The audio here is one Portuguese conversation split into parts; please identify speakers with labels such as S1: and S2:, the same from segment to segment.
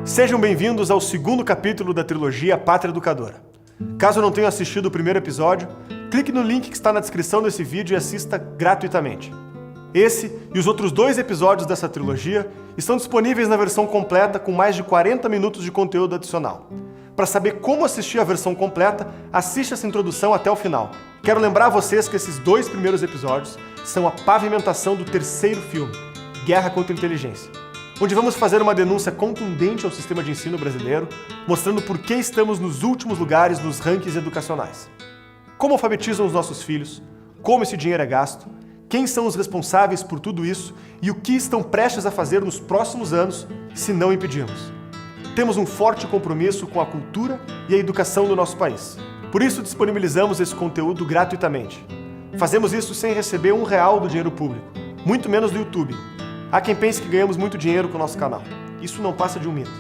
S1: Sejam bem-vindos ao segundo capítulo da trilogia Pátria Educadora. Caso não tenham assistido o primeiro episódio, clique no link que está na descrição desse vídeo e assista gratuitamente. Esse e os outros 2 episódios dessa trilogia estão disponíveis na versão completa com mais de 40 minutos de conteúdo adicional. Para saber como assistir a versão completa, assiste essa introdução até o final. Quero lembrar vocês que esses 2 primeiros episódios são a pavimentação do terceiro filme, Guerra contra a Inteligência, onde vamos fazer uma denúncia contundente ao sistema de ensino brasileiro, mostrando por que estamos nos últimos lugares nos rankings educacionais. Como alfabetizam os nossos filhos, como esse dinheiro é gasto, quem são os responsáveis por tudo isso e o que estão prestes a fazer nos próximos anos se não impedirmos. Temos um forte compromisso com a cultura e a educação do nosso país. Por isso disponibilizamos esse conteúdo gratuitamente. Fazemos isso sem receber R$1 do dinheiro público, muito menos do YouTube. Há quem pense que ganhamos muito dinheiro com o nosso canal. Isso não passa de um mito.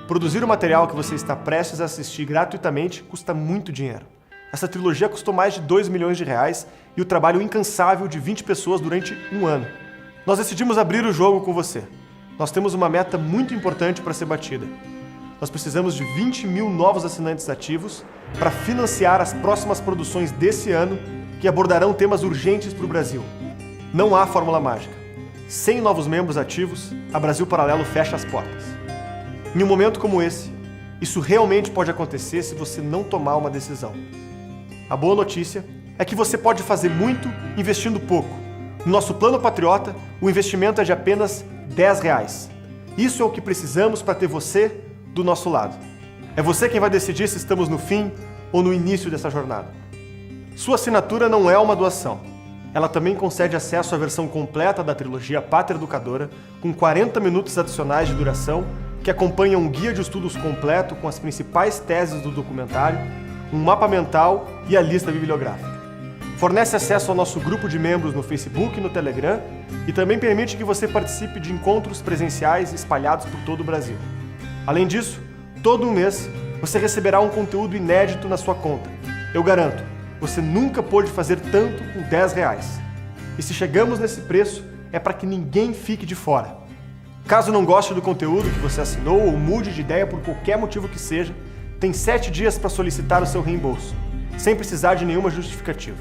S1: Produzir o material que você está prestes a assistir gratuitamente custa muito dinheiro. Essa trilogia custou mais de R$2 milhões e o trabalho incansável de 20 pessoas durante um ano. Nós decidimos abrir o jogo com você. Nós temos uma meta muito importante para ser batida. Nós precisamos de 20 mil novos assinantes ativos para financiar as próximas produções desse ano que abordarão temas urgentes para o Brasil. Não há fórmula mágica. Sem novos membros ativos, a Brasil Paralelo fecha as portas. Em um momento como esse, isso realmente pode acontecer se você não tomar uma decisão. A boa notícia é que você pode fazer muito investindo pouco. No nosso Plano Patriota, o investimento é de apenas R$10. Isso é o que precisamos para ter você do nosso lado. É você quem vai decidir se estamos no fim ou no início dessa jornada. Sua assinatura não é uma doação. Ela também concede acesso à versão completa da trilogia Pátria Educadora, com 40 minutos adicionais de duração, que acompanha um guia de estudos completo com as principais teses do documentário, um mapa mental e a lista bibliográfica. Fornece acesso ao nosso grupo de membros no Facebook e no Telegram e também permite que você participe de encontros presenciais espalhados por todo o Brasil. Além disso, todo um mês você receberá um conteúdo inédito na sua conta. Eu garanto, você nunca pôde fazer tanto com R$10. E se chegamos nesse preço, é para que ninguém fique de fora. Caso não goste do conteúdo que você assinou ou mude de ideia por qualquer motivo que seja, tem 7 dias para solicitar o seu reembolso, sem precisar de nenhuma justificativa.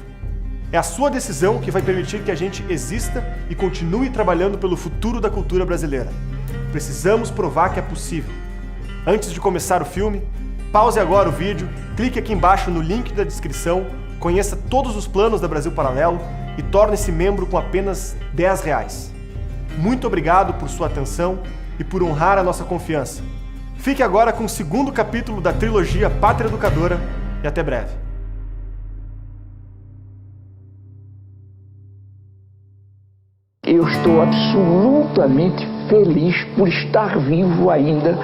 S1: É a sua decisão que vai permitir que a gente exista e continue trabalhando pelo futuro da cultura brasileira. Precisamos provar que é possível. Antes de começar o filme, pause agora o vídeo, clique aqui embaixo no link da descrição, conheça todos os planos da Brasil Paralelo e torne-se membro com apenas R$10. Muito obrigado por sua atenção e por honrar a nossa confiança. Fique agora com o segundo capítulo da trilogia Pátria Educadora e até breve.
S2: Eu estou absolutamente feliz por estar vivo ainda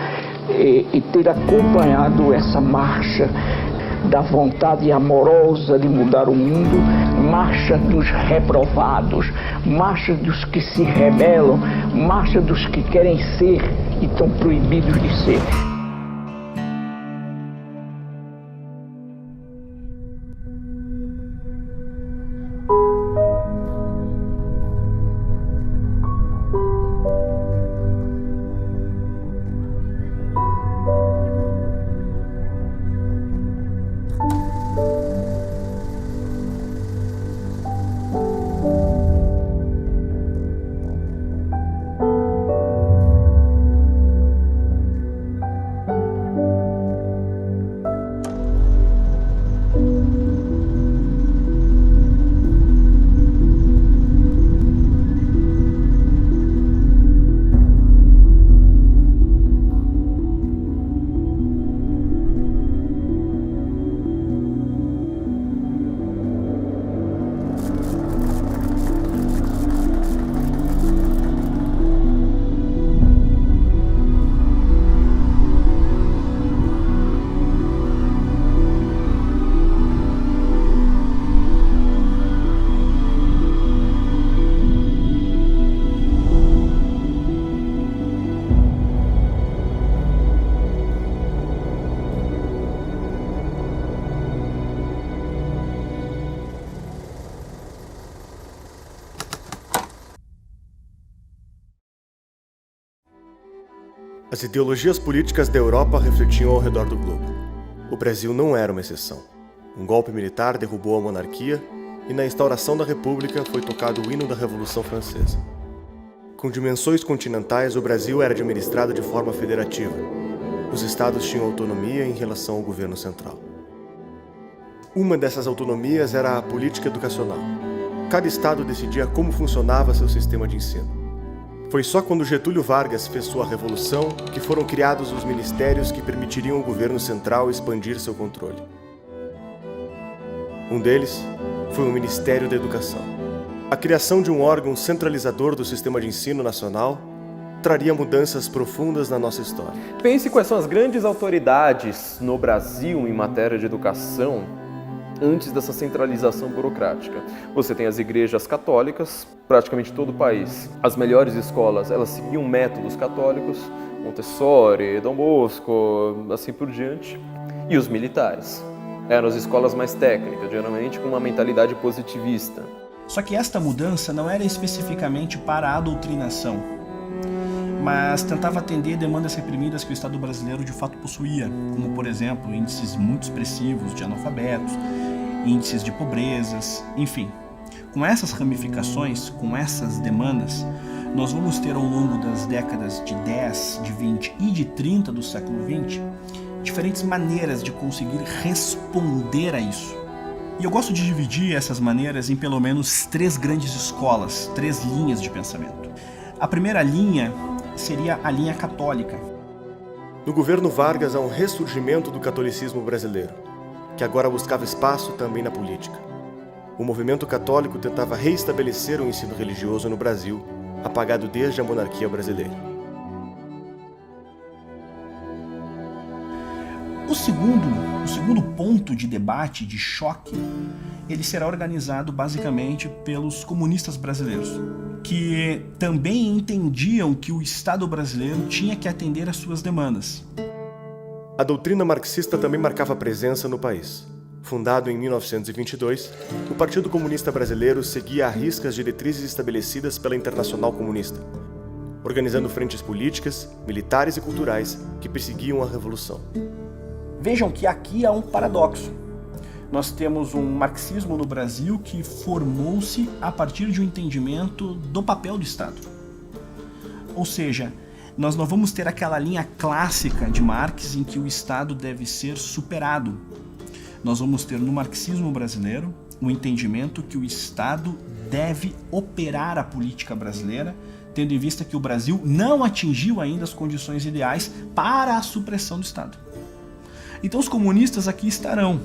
S2: e ter acompanhado essa marcha da vontade amorosa de mudar o mundo, marcha dos reprovados, marcha dos que se rebelam, marcha dos que querem ser e estão proibidos de ser.
S1: As ideologias políticas da Europa refletiam ao redor do globo. O Brasil não era uma exceção. Um golpe militar derrubou a monarquia e na instauração da República foi tocado o hino da Revolução Francesa. Com dimensões continentais, o Brasil era administrado de forma federativa. Os estados tinham autonomia em relação ao governo central. Uma dessas autonomias era a política educacional. Cada estado decidia como funcionava seu sistema de ensino. Foi só quando Getúlio Vargas fez sua revolução que foram criados os ministérios que permitiriam ao governo central expandir seu controle. Um deles foi o Ministério da Educação. A criação de um órgão centralizador do sistema de ensino nacional traria mudanças profundas na nossa história.
S3: Pense quais são as grandes autoridades no Brasil em matéria de educação antes dessa centralização burocrática. Você tem as igrejas católicas, praticamente todo o país. As melhores escolas, elas seguiam métodos católicos, Montessori, Dom Bosco, assim por diante. E os militares. Eram as escolas mais técnicas, geralmente com uma mentalidade positivista.
S4: Só que esta mudança não era especificamente para a doutrinação, mas tentava atender demandas reprimidas que o Estado brasileiro de fato possuía, como, por exemplo, índices muito expressivos de analfabetos, índices de pobrezas, enfim. Com essas ramificações, com essas demandas, nós vamos ter ao longo das décadas de 10, de 20 e de 30 do século XX, diferentes maneiras de conseguir responder a isso. E eu gosto de dividir essas maneiras em pelo menos 3 grandes escolas, 3 linhas de pensamento. A primeira linha seria a linha católica.
S1: No governo Vargas há um ressurgimento do catolicismo brasileiro, que agora buscava espaço também na política. O movimento católico tentava reestabelecer o ensino religioso no Brasil, apagado desde a monarquia brasileira.
S4: O segundo ponto de debate, de choque, ele será organizado basicamente pelos comunistas brasileiros, que também entendiam que o Estado brasileiro tinha que atender às suas demandas.
S1: A doutrina marxista também marcava presença no país. Fundado em 1922, o Partido Comunista Brasileiro seguia à risca as diretrizes estabelecidas pela Internacional Comunista, organizando frentes políticas, militares e culturais que perseguiam a Revolução.
S4: Vejam que aqui há um paradoxo. Nós temos um marxismo no Brasil que formou-se a partir de um entendimento do papel do Estado. Ou seja, nós não vamos ter aquela linha clássica de Marx em que o Estado deve ser superado. Nós vamos ter no marxismo brasileiro o entendimento que o Estado deve operar a política brasileira, tendo em vista que o Brasil não atingiu ainda as condições ideais para a supressão do Estado. Então os comunistas aqui estarão,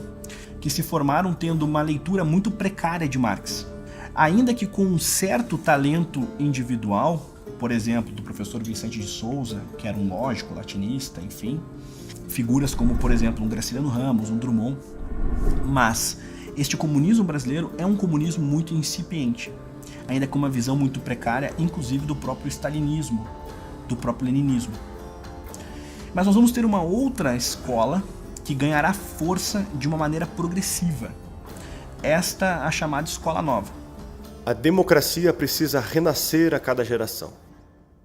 S4: que se formaram tendo uma leitura muito precária de Marx. Ainda que com um certo talento individual, por exemplo, do professor Vicente de Souza, que era um lógico, latinista, enfim, figuras como, por exemplo, um Graciliano Ramos, um Drummond. Mas este comunismo brasileiro é um comunismo muito incipiente, ainda com uma visão muito precária, inclusive do próprio stalinismo, do próprio leninismo. Mas nós vamos ter uma outra escola que ganhará força de uma maneira progressiva. Esta a chamada Escola Nova.
S1: A democracia precisa renascer a cada geração,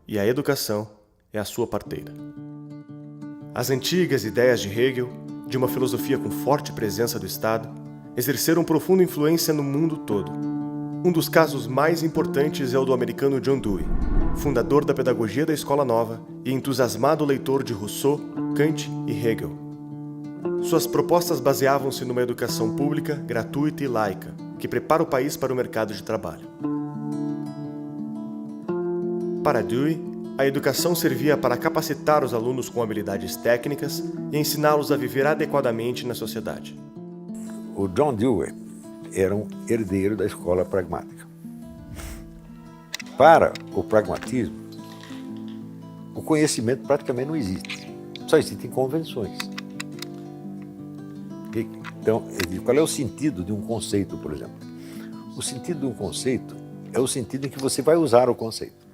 S1: e a educação é a sua parteira. As antigas ideias de Hegel, de uma filosofia com forte presença do Estado, exerceram profunda influência no mundo todo. Um dos casos mais importantes é o do americano John Dewey, fundador da pedagogia da Escola Nova e entusiasmado leitor de Rousseau, Kant e Hegel. Suas propostas baseavam-se numa educação pública, gratuita e laica, que prepara o país para o mercado de trabalho. Para Dewey, a educação servia para capacitar os alunos com habilidades técnicas e ensiná-los a viver adequadamente na sociedade.
S5: O John Dewey era um herdeiro da escola pragmática. Para o pragmatismo, o conhecimento praticamente não existe, só existem convenções. Então, qual é o sentido de um conceito, por exemplo? O sentido de um conceito é o sentido em que você vai usar o conceito.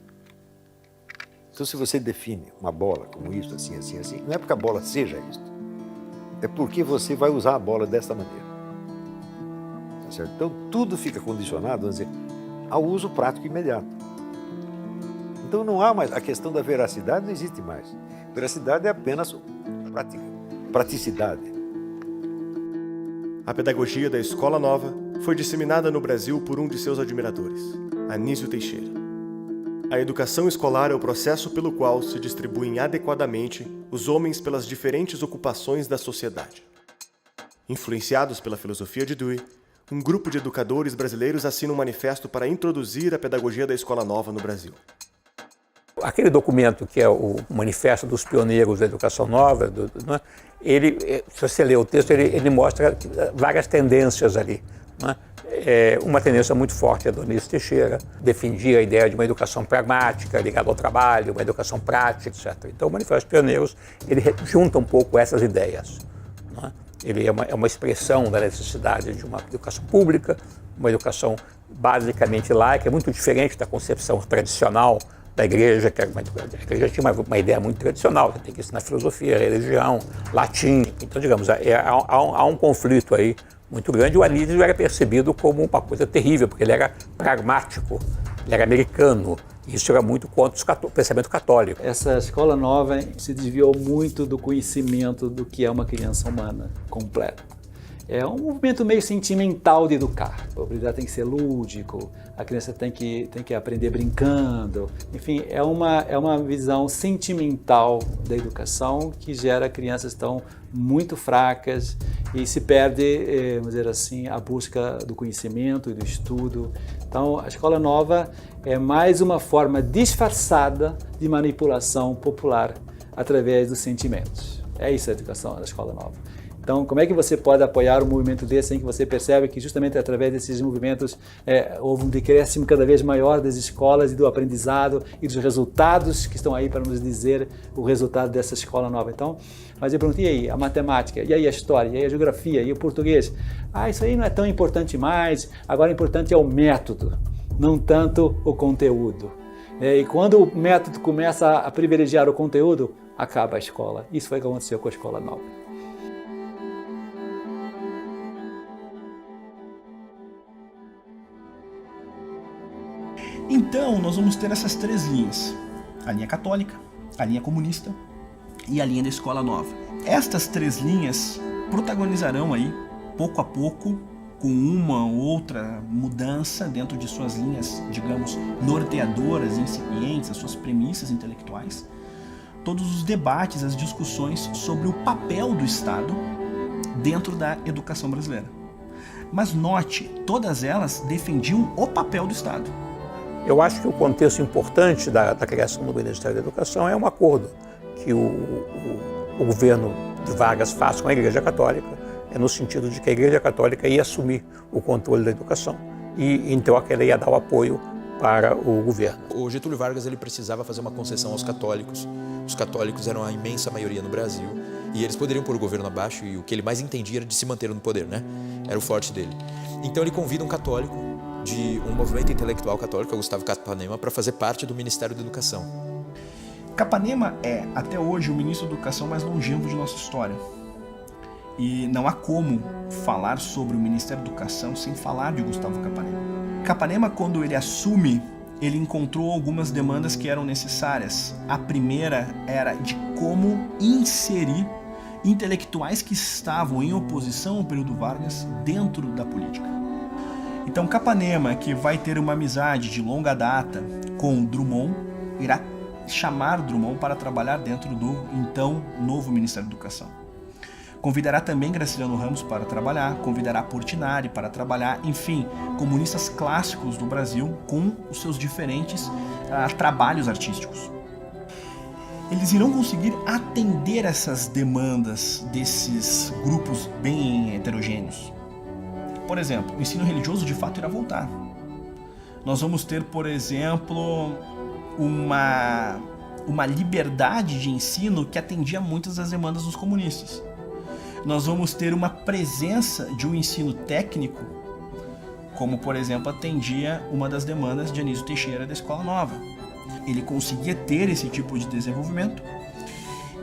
S5: Então, se você define uma bola como isso, assim, assim, assim, não é porque a bola seja isso, é porque você vai usar a bola desta maneira. Tá certo? Então, tudo fica condicionado, vamos dizer, ao uso prático imediato. Então não há mais, a questão da veracidade não existe mais. Veracidade é apenas praticidade.
S1: A pedagogia da Escola Nova foi disseminada no Brasil por um de seus admiradores, Anísio Teixeira. A educação escolar é o processo pelo qual se distribuem adequadamente os homens pelas diferentes ocupações da sociedade. Influenciados pela filosofia de Dewey, um grupo de educadores brasileiros assina um manifesto para introduzir a pedagogia da Escola Nova no Brasil.
S6: Aquele documento que é o Manifesto dos Pioneiros da Educação Nova, ele, se você ler o texto, ele mostra várias tendências ali. Uma tendência muito forte é do Anísio Teixeira, defendia a ideia de uma educação pragmática, ligada ao trabalho, uma educação prática, etc. Então o Manifesto dos Pioneiros, ele junta um pouco essas ideias. Ele é uma expressão da necessidade de uma educação pública, uma educação basicamente laica, muito diferente da concepção tradicional da igreja, que a igreja tinha uma ideia muito tradicional, você tem que ensinar filosofia, religião, latim. Então, digamos, há um conflito aí muito grande. O Anísio era percebido como uma coisa terrível, porque ele era pragmático, ele era americano. Isso era muito contra o pensamento católico.
S7: Essa escola nova se desviou muito do conhecimento do que é uma criança humana completa. É um movimento meio sentimental de educar. O aprendizado tem que ser lúdico, a criança tem que aprender brincando. Enfim, é uma visão sentimental da educação que gera crianças tão muito fracas e se perde, vamos dizer assim, a busca do conhecimento e do estudo. Então, a escola nova é mais uma forma disfarçada de manipulação popular através dos sentimentos. É isso a educação da escola nova. Então, como é que você pode apoiar um movimento desse em que você percebe que justamente através desses movimentos houve um decréscimo cada vez maior das escolas e do aprendizado e dos resultados que estão aí para nos dizer o resultado dessa escola nova. Então, mas eu perguntei, e aí, a matemática, e aí a história, e aí a geografia, e o português? Isso aí não é tão importante mais, agora o importante é o método, não tanto o conteúdo. E quando o método começa a privilegiar o conteúdo, acaba a escola. Isso foi o que aconteceu com a escola nova.
S4: Então, nós vamos ter essas três linhas. A linha católica, a linha comunista e a linha da escola nova. Estas três linhas protagonizarão aí, pouco a pouco, com uma ou outra mudança dentro de suas linhas, digamos, norteadoras, incipientes, as suas premissas intelectuais, todos os debates, as discussões sobre o papel do Estado dentro da educação brasileira. Mas note, todas elas defendiam o papel do Estado.
S6: Eu acho que o contexto importante da criação do Ministério da Educação é um acordo que o governo de Vargas faz com a Igreja Católica, no sentido de que a Igreja Católica ia assumir o controle da educação e, então, ela ia dar o apoio para o governo.
S8: O Getúlio Vargas ele precisava fazer uma concessão aos católicos. Os católicos eram a imensa maioria no Brasil e eles poderiam pôr o governo abaixo e o que ele mais entendia era de se manter no poder, né? Era o forte dele. Então ele convida um católico de um movimento intelectual católico, Gustavo Capanema, para fazer parte do Ministério da Educação.
S4: Capanema é, até hoje, o ministro da Educação mais longevo de nossa história. E não há como falar sobre o Ministério da Educação sem falar de Gustavo Capanema. Capanema, quando ele assume, ele encontrou algumas demandas que eram necessárias. A primeira era de como inserir intelectuais que estavam em oposição ao período Vargas dentro da política. Então, Capanema, que vai ter uma amizade de longa data com Drummond, irá chamar Drummond para trabalhar dentro do, então, novo Ministério da Educação. Convidará também Graciliano Ramos para trabalhar, convidará Portinari para trabalhar, enfim, comunistas clássicos do Brasil com os seus diferentes trabalhos artísticos. Eles irão conseguir atender essas demandas desses grupos bem heterogêneos. Por exemplo, o ensino religioso de fato irá voltar. Nós vamos ter, por exemplo, uma liberdade de ensino que atendia muitas das demandas dos comunistas. Nós vamos ter uma presença de um ensino técnico, como, por exemplo, atendia uma das demandas de Anísio Teixeira da Escola Nova. Ele conseguia ter esse tipo de desenvolvimento.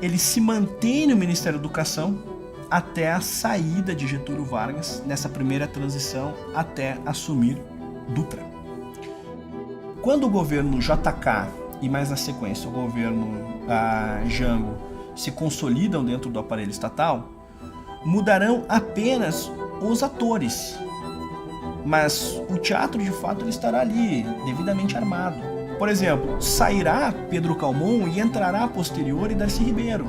S4: Ele se mantém no Ministério da Educação até a saída de Getúlio Vargas, nessa primeira transição, até assumir Dutra. Quando o governo JK e mais na sequência o governo Jango se consolidam dentro do aparelho estatal, mudarão apenas os atores. Mas o teatro, de fato, ele estará ali, devidamente armado. Por exemplo, sairá Pedro Calmon e entrará a posteriori Darcy Ribeiro.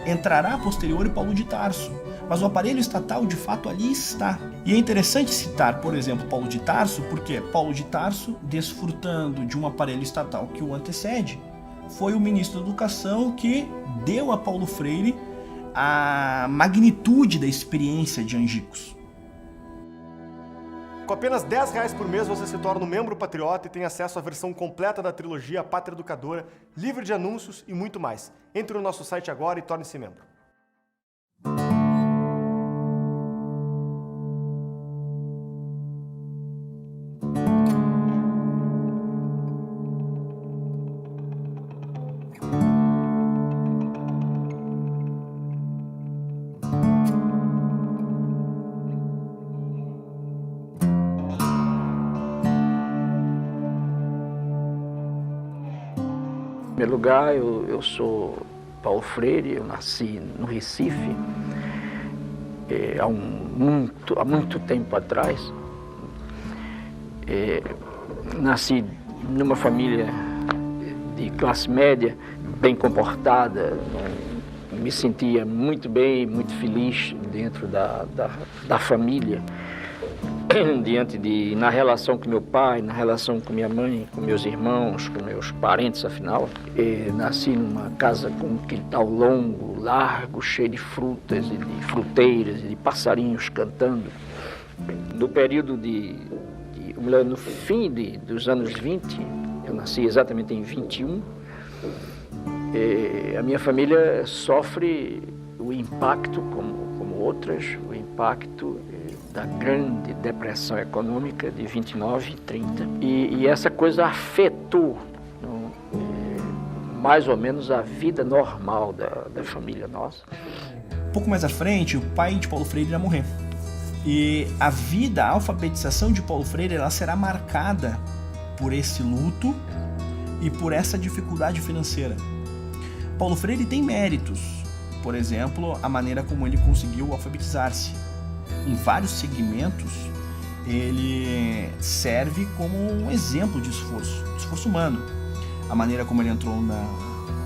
S4: Entrará a posteriori Paulo de Tarso. Mas o aparelho estatal, de fato, ali está. E é interessante citar, por exemplo, Paulo de Tarso, porque Paulo de Tarso, desfrutando de um aparelho estatal que o antecede, foi o ministro da Educação que deu a Paulo Freire a magnitude da experiência de Angicos.
S1: Com apenas R$10 por mês você se torna um membro patriota e tem acesso à versão completa da trilogia Pátria Educadora, livre de anúncios e muito mais. Entre no nosso site agora e torne-se membro.
S2: Em primeiro lugar, eu sou Paulo Freire, eu nasci no Recife há muito tempo atrás. Nasci numa família de classe média, bem comportada, me sentia muito bem, muito feliz dentro da família. Na relação com meu pai, na relação com minha mãe, com meus irmãos, com meus parentes, afinal. Nasci numa casa com um quintal longo, largo, cheio de frutas e de fruteiras e de passarinhos cantando. No período no fim dos anos 20, eu nasci exatamente em 21, a minha família sofre o impacto, como outras, o impacto da grande depressão econômica de 29 e 30. E essa coisa afetou mais ou menos a vida normal da família nossa.
S4: Um pouco mais à frente, o pai de Paulo Freire irá morrer. E a alfabetização de Paulo Freire, ela será marcada por esse luto e por essa dificuldade financeira. Paulo Freire tem méritos, por exemplo, a maneira como ele conseguiu alfabetizar-se. Em vários segmentos, ele serve como um exemplo de esforço humano. A maneira como ele entrou na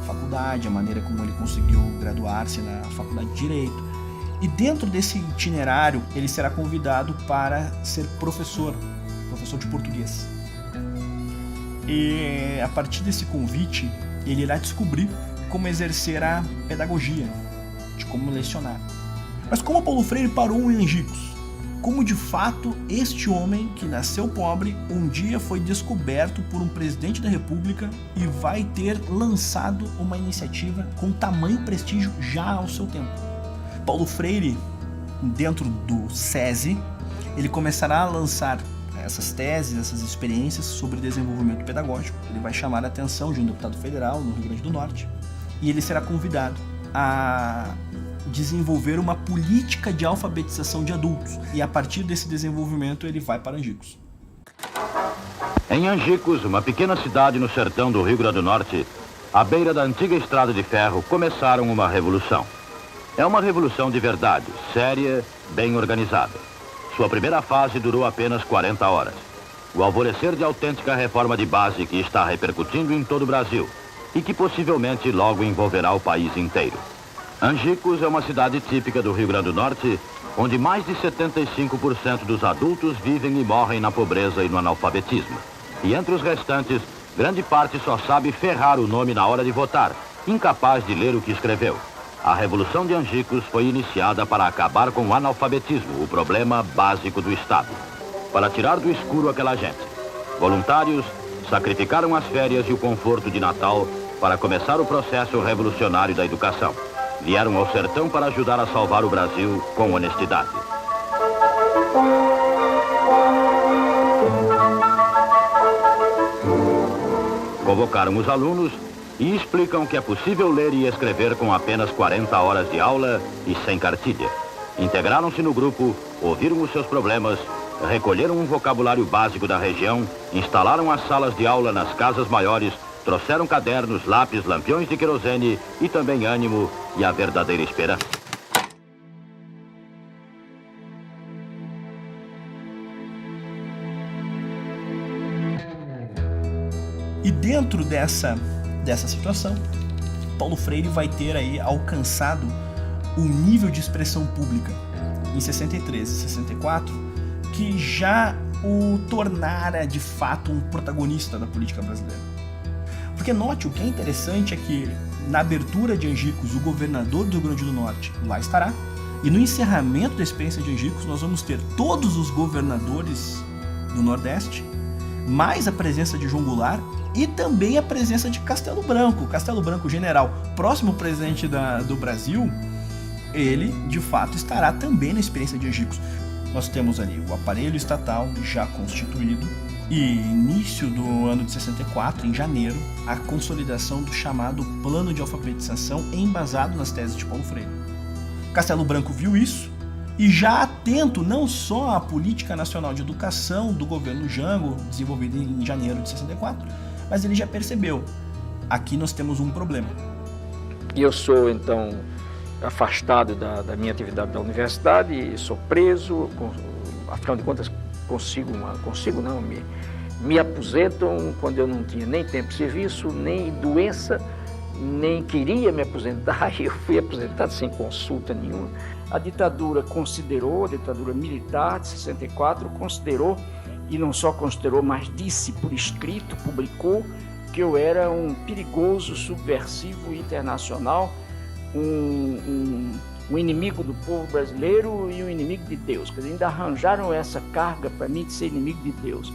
S4: faculdade, a maneira como ele conseguiu graduar-se na faculdade de Direito. E dentro desse itinerário, ele será convidado para ser professor de português. E a partir desse convite, ele irá descobrir como exercer a pedagogia, de como lecionar. Mas como Paulo Freire parou em Angicos? Como de fato este homem que nasceu pobre um dia foi descoberto por um presidente da República e vai ter lançado uma iniciativa com tamanho prestígio já ao seu tempo. Paulo Freire, dentro do SESI, ele começará a lançar essas teses, essas experiências sobre desenvolvimento pedagógico. Ele vai chamar a atenção de um deputado federal no Rio Grande do Norte e ele será convidado a desenvolver uma política de alfabetização de adultos. E a partir desse desenvolvimento ele vai para Angicos.
S9: Em Angicos, uma pequena cidade no sertão do Rio Grande do Norte, à beira da antiga estrada de ferro, começaram uma revolução. É uma revolução de verdade, séria, bem organizada. Sua primeira fase durou apenas 40 horas. O alvorecer de autêntica reforma de base que está repercutindo em todo o Brasil e que possivelmente logo envolverá o país inteiro. Angicos é uma cidade típica do Rio Grande do Norte, onde mais de 75% dos adultos vivem e morrem na pobreza e no analfabetismo. E entre os restantes, grande parte só sabe ferrar o nome na hora de votar, incapaz de ler o que escreveu. A Revolução de Angicos foi iniciada para acabar com o analfabetismo, o problema básico do Estado. Para tirar do escuro aquela gente, voluntários sacrificaram as férias e o conforto de Natal para começar o processo revolucionário da educação. Vieram ao sertão para ajudar a salvar o Brasil com honestidade. Convocaram os alunos e explicam que é possível ler e escrever com apenas 40 horas de aula e sem cartilha. Integraram-se no grupo, ouviram os seus problemas, recolheram um vocabulário básico da região, instalaram as salas de aula nas casas maiores Trouxeram cadernos, lápis, lampiões de querosene e também ânimo e a verdadeira esperança.
S4: E dentro dessa situação, Paulo Freire vai ter aí alcançado o nível de expressão pública em 63 e 64, que já o tornara de fato um protagonista da política brasileira. Porque note, o que é interessante é que na abertura de Angicos, o governador do Rio Grande do Norte lá estará, e no encerramento da experiência de Angicos nós vamos ter todos os governadores do Nordeste, mais a presença de João Goulart e também a presença de Castelo Branco, general, próximo presidente do Brasil. Ele, de fato, estará também na experiência de Angicos. Nós temos ali o aparelho estatal já constituído e início do ano de 64, em janeiro, a consolidação do chamado Plano de Alfabetização embasado nas teses de Paulo Freire. Castelo Branco viu isso e já atento não só à Política Nacional de Educação do governo Jango, desenvolvida em janeiro de 64, mas ele já percebeu, aqui nós temos um problema.
S2: E eu sou, então, afastado da minha atividade da universidade, sou preso, afinal de contas me aposentam quando eu não tinha nem tempo de serviço, nem doença, nem queria me aposentar, e eu fui aposentado sem consulta nenhuma. A ditadura considerou, a ditadura militar de 64, considerou, e não só considerou, mas disse por escrito, publicou, que eu era um perigoso subversivo internacional, um inimigo do povo brasileiro e um inimigo de Deus. Quer dizer, ainda arranjaram essa carga para mim de ser inimigo de Deus.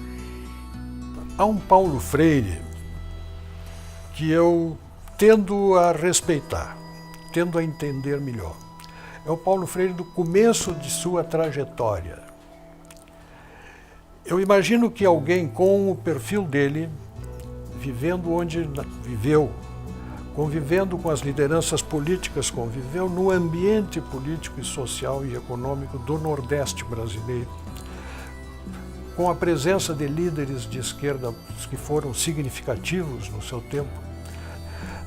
S10: Há um Paulo Freire que eu tendo a respeitar, tendo a entender melhor. É o Paulo Freire do começo de sua trajetória. Eu imagino que alguém com o perfil dele, vivendo onde viveu, convivendo com as lideranças políticas, conviveu no ambiente político e social e econômico do Nordeste brasileiro, com a presença de líderes de esquerda que foram significativos no seu tempo.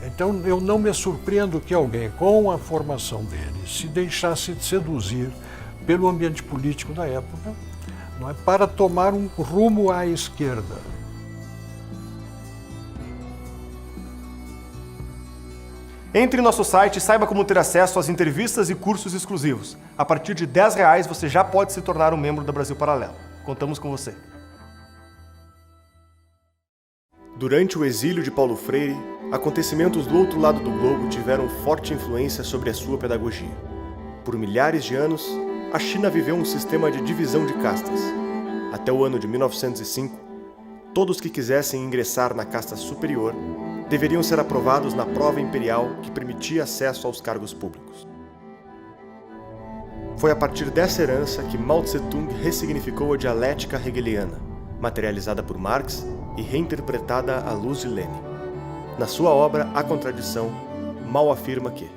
S10: Então eu não me surpreendo que alguém com a formação dele se deixasse seduzir pelo ambiente político da época, não é, para tomar um rumo à esquerda.
S1: Entre em nosso site e saiba como ter acesso às entrevistas e cursos exclusivos. A partir de R$10 você já pode se tornar um membro da Brasil Paralelo. Contamos com você. Durante o exílio de Paulo Freire, acontecimentos do outro lado do globo tiveram forte influência sobre a sua pedagogia. Por milhares de anos, a China viveu um sistema de divisão de castas. Até o ano de 1905, todos que quisessem ingressar na casta superior deveriam ser aprovados na prova imperial que permitia acesso aos cargos públicos. Foi a partir dessa herança que Mao Tse-tung ressignificou a dialética hegeliana, materializada por Marx e reinterpretada à luz de Lenin. Na sua obra A Contradição, Mao afirma que,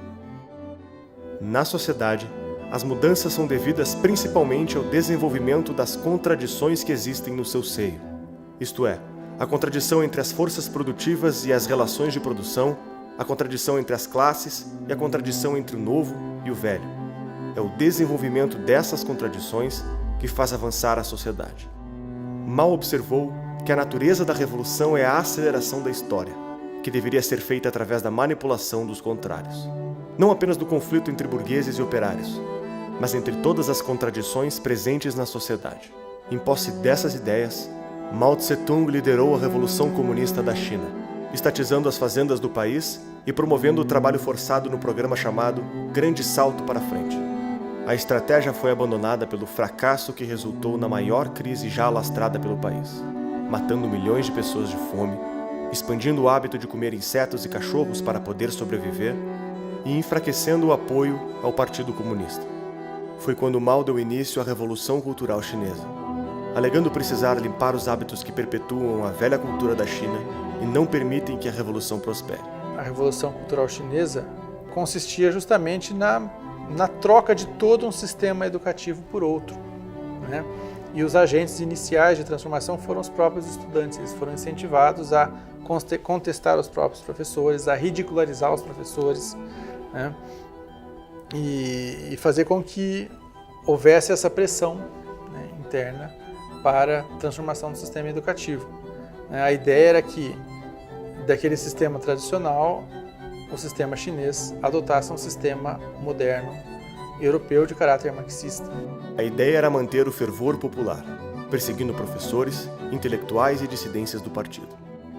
S1: na sociedade, as mudanças são devidas principalmente ao desenvolvimento das contradições que existem no seu seio, isto é, a contradição entre as forças produtivas e as relações de produção, a contradição entre as classes e a contradição entre o novo e o velho. É o desenvolvimento dessas contradições que faz avançar a sociedade. Mao observou que a natureza da revolução é a aceleração da história, que deveria ser feita através da manipulação dos contrários. Não apenas do conflito entre burgueses e operários, mas entre todas as contradições presentes na sociedade. Em posse dessas ideias, Mao Tse-tung liderou a Revolução Comunista da China, estatizando as fazendas do país e promovendo o trabalho forçado no programa chamado Grande Salto para Frente. A estratégia foi abandonada pelo fracasso que resultou na maior crise já alastrada pelo país, matando milhões de pessoas de fome, expandindo o hábito de comer insetos e cachorros para poder sobreviver e enfraquecendo o apoio ao Partido Comunista. Foi quando Mao deu início à Revolução Cultural Chinesa, alegando precisar limpar os hábitos que perpetuam a velha cultura da China e não permitem que a revolução prospere.
S11: A Revolução Cultural Chinesa consistia justamente na troca de todo um sistema educativo por outro, né? E os agentes iniciais de transformação foram os próprios estudantes. Eles foram incentivados a contestar os próprios professores, a ridicularizar os professores, né? E fazer com que houvesse essa pressão, né, interna para a transformação do sistema educativo. A ideia era que, daquele sistema tradicional, o sistema chinês adotasse um sistema moderno, europeu de caráter marxista.
S1: A ideia era manter o fervor popular, perseguindo professores, intelectuais e dissidências do partido.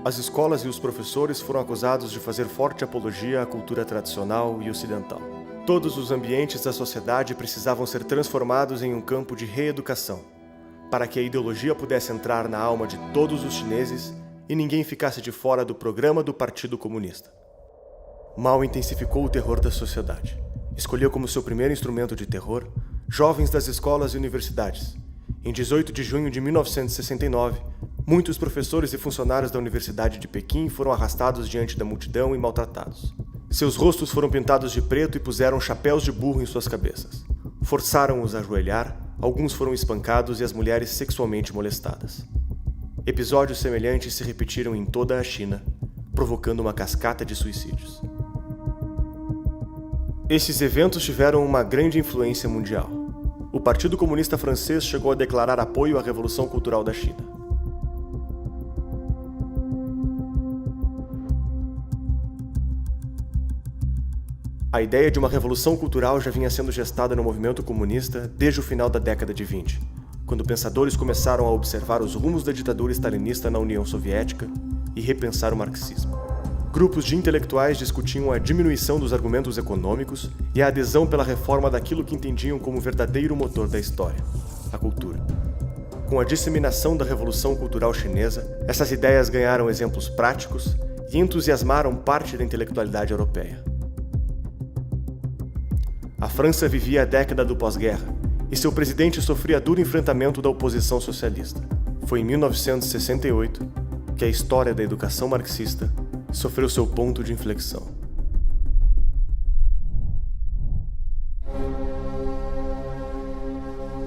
S1: As escolas e os professores foram acusados de fazer forte apologia à cultura tradicional e ocidental. Todos os ambientes da sociedade precisavam ser transformados em um campo de reeducação, para que a ideologia pudesse entrar na alma de todos os chineses e ninguém ficasse de fora do programa do Partido Comunista. Mao intensificou o terror da sociedade. Escolheu como seu primeiro instrumento de terror jovens das escolas e universidades. Em 18 de junho de 1969, muitos professores e funcionários da Universidade de Pequim foram arrastados diante da multidão e maltratados. Seus rostos foram pintados de preto e puseram chapéus de burro em suas cabeças. Forçaram-os a ajoelhar, alguns foram espancados e as mulheres sexualmente molestadas. Episódios semelhantes se repetiram em toda a China, provocando uma cascata de suicídios. Esses eventos tiveram uma grande influência mundial. O Partido Comunista Francês chegou a declarar apoio à Revolução Cultural da China. A ideia de uma revolução cultural já vinha sendo gestada no movimento comunista desde o final da década de 20, quando pensadores começaram a observar os rumos da ditadura stalinista na União Soviética e repensar o marxismo. Grupos de intelectuais discutiam a diminuição dos argumentos econômicos e a adesão pela reforma daquilo que entendiam como verdadeiro motor da história, a cultura. Com a disseminação da Revolução Cultural Chinesa, essas ideias ganharam exemplos práticos e entusiasmaram parte da intelectualidade europeia. A França vivia a década do pós-guerra e seu presidente sofria duro enfrentamento da oposição socialista. Foi em 1968 que a história da educação marxista sofreu seu ponto de inflexão.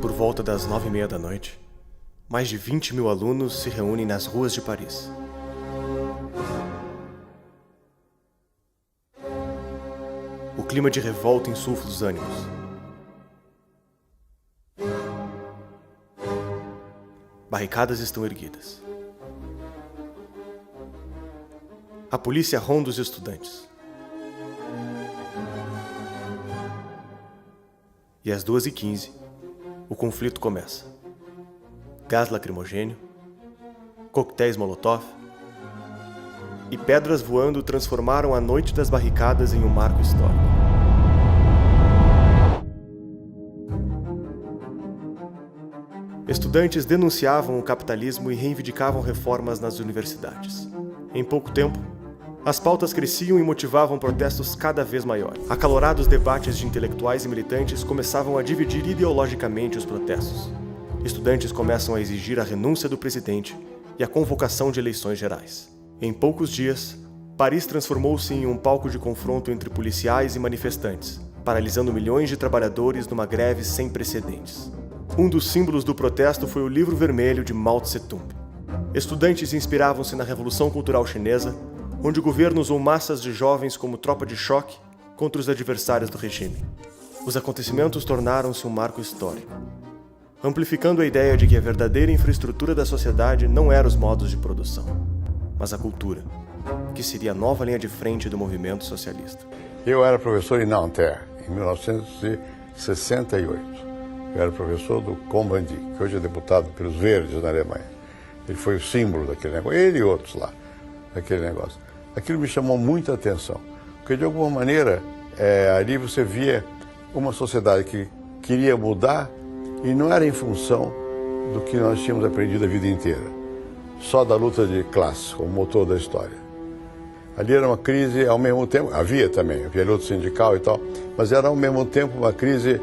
S1: Por volta das 9h30 da noite, mais de 20.000 alunos se reúnem nas ruas de Paris. O clima de revolta insufla os ânimos. Barricadas estão erguidas. A polícia ronda os estudantes. E às 2h15, o conflito começa. Gás lacrimogêneo, coquetéis Molotov e pedras voando transformaram a noite das barricadas em um marco histórico. Estudantes denunciavam o capitalismo e reivindicavam reformas nas universidades. Em pouco tempo, as pautas cresciam e motivavam protestos cada vez maiores. Acalorados debates de intelectuais e militantes começavam a dividir ideologicamente os protestos. Estudantes começam a exigir a renúncia do presidente e a convocação de eleições gerais. Em poucos dias, Paris transformou-se em um palco de confronto entre policiais e manifestantes, paralisando milhões de trabalhadores numa greve sem precedentes. Um dos símbolos do protesto foi o Livro Vermelho de Mao Tse-tung. Estudantes inspiravam-se na Revolução Cultural Chinesa, onde o governo usou massas de jovens como tropa de choque contra os adversários do regime. Os acontecimentos tornaram-se um marco histórico, amplificando a ideia de que a verdadeira infraestrutura da sociedade não era os modos de produção, mas a cultura, que seria a nova linha de frente do movimento socialista.
S12: Eu era professor em Nanterre, em 1968. Eu era professor do Combandi, que hoje é deputado pelos Verdes na Alemanha. Ele foi o símbolo daquele negócio, ele e outros lá, daquele negócio. Aquilo me chamou muita atenção, porque de alguma maneira ali você via uma sociedade que queria mudar e não era em função do que nós tínhamos aprendido a vida inteira, só da luta de classe, como motor da história. Ali era uma crise, ao mesmo tempo, havia luta sindical e tal, mas era ao mesmo tempo uma crise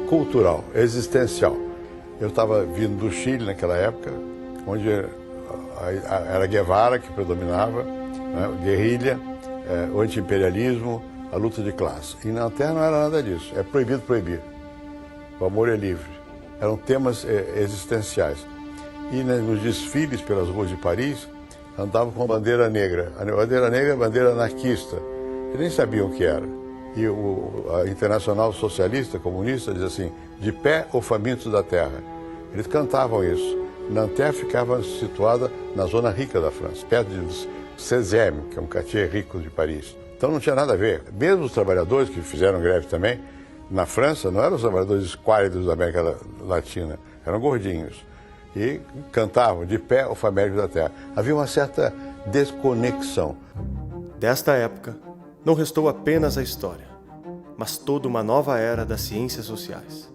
S12: cultural, existencial. Eu estava vindo do Chile naquela época, onde era Guevara que predominava, né, guerrilha, o anti-imperialismo, a luta de classe. E na Terra não era nada disso, é proibido proibir. O amor é livre. eram temas existenciais. E nos desfiles pelas ruas de Paris, andavam com a bandeira negra. A bandeira negra é a bandeira anarquista. Eles nem sabiam o que era. E a Internacional Socialista Comunista diz assim, de pé ou famintos da terra. Eles cantavam isso. Nanterre ficava situada na zona rica da França, perto de Sezème, que é um quartier rico de Paris. Então não tinha nada a ver. Mesmo os trabalhadores que fizeram greve também, na França, não eram os trabalhadores esquálidos da América Latina, eram gordinhos. E cantavam de pé ou famintos da terra. Havia uma certa desconexão.
S1: Desta época, não restou apenas a história, mas toda uma nova era das ciências sociais.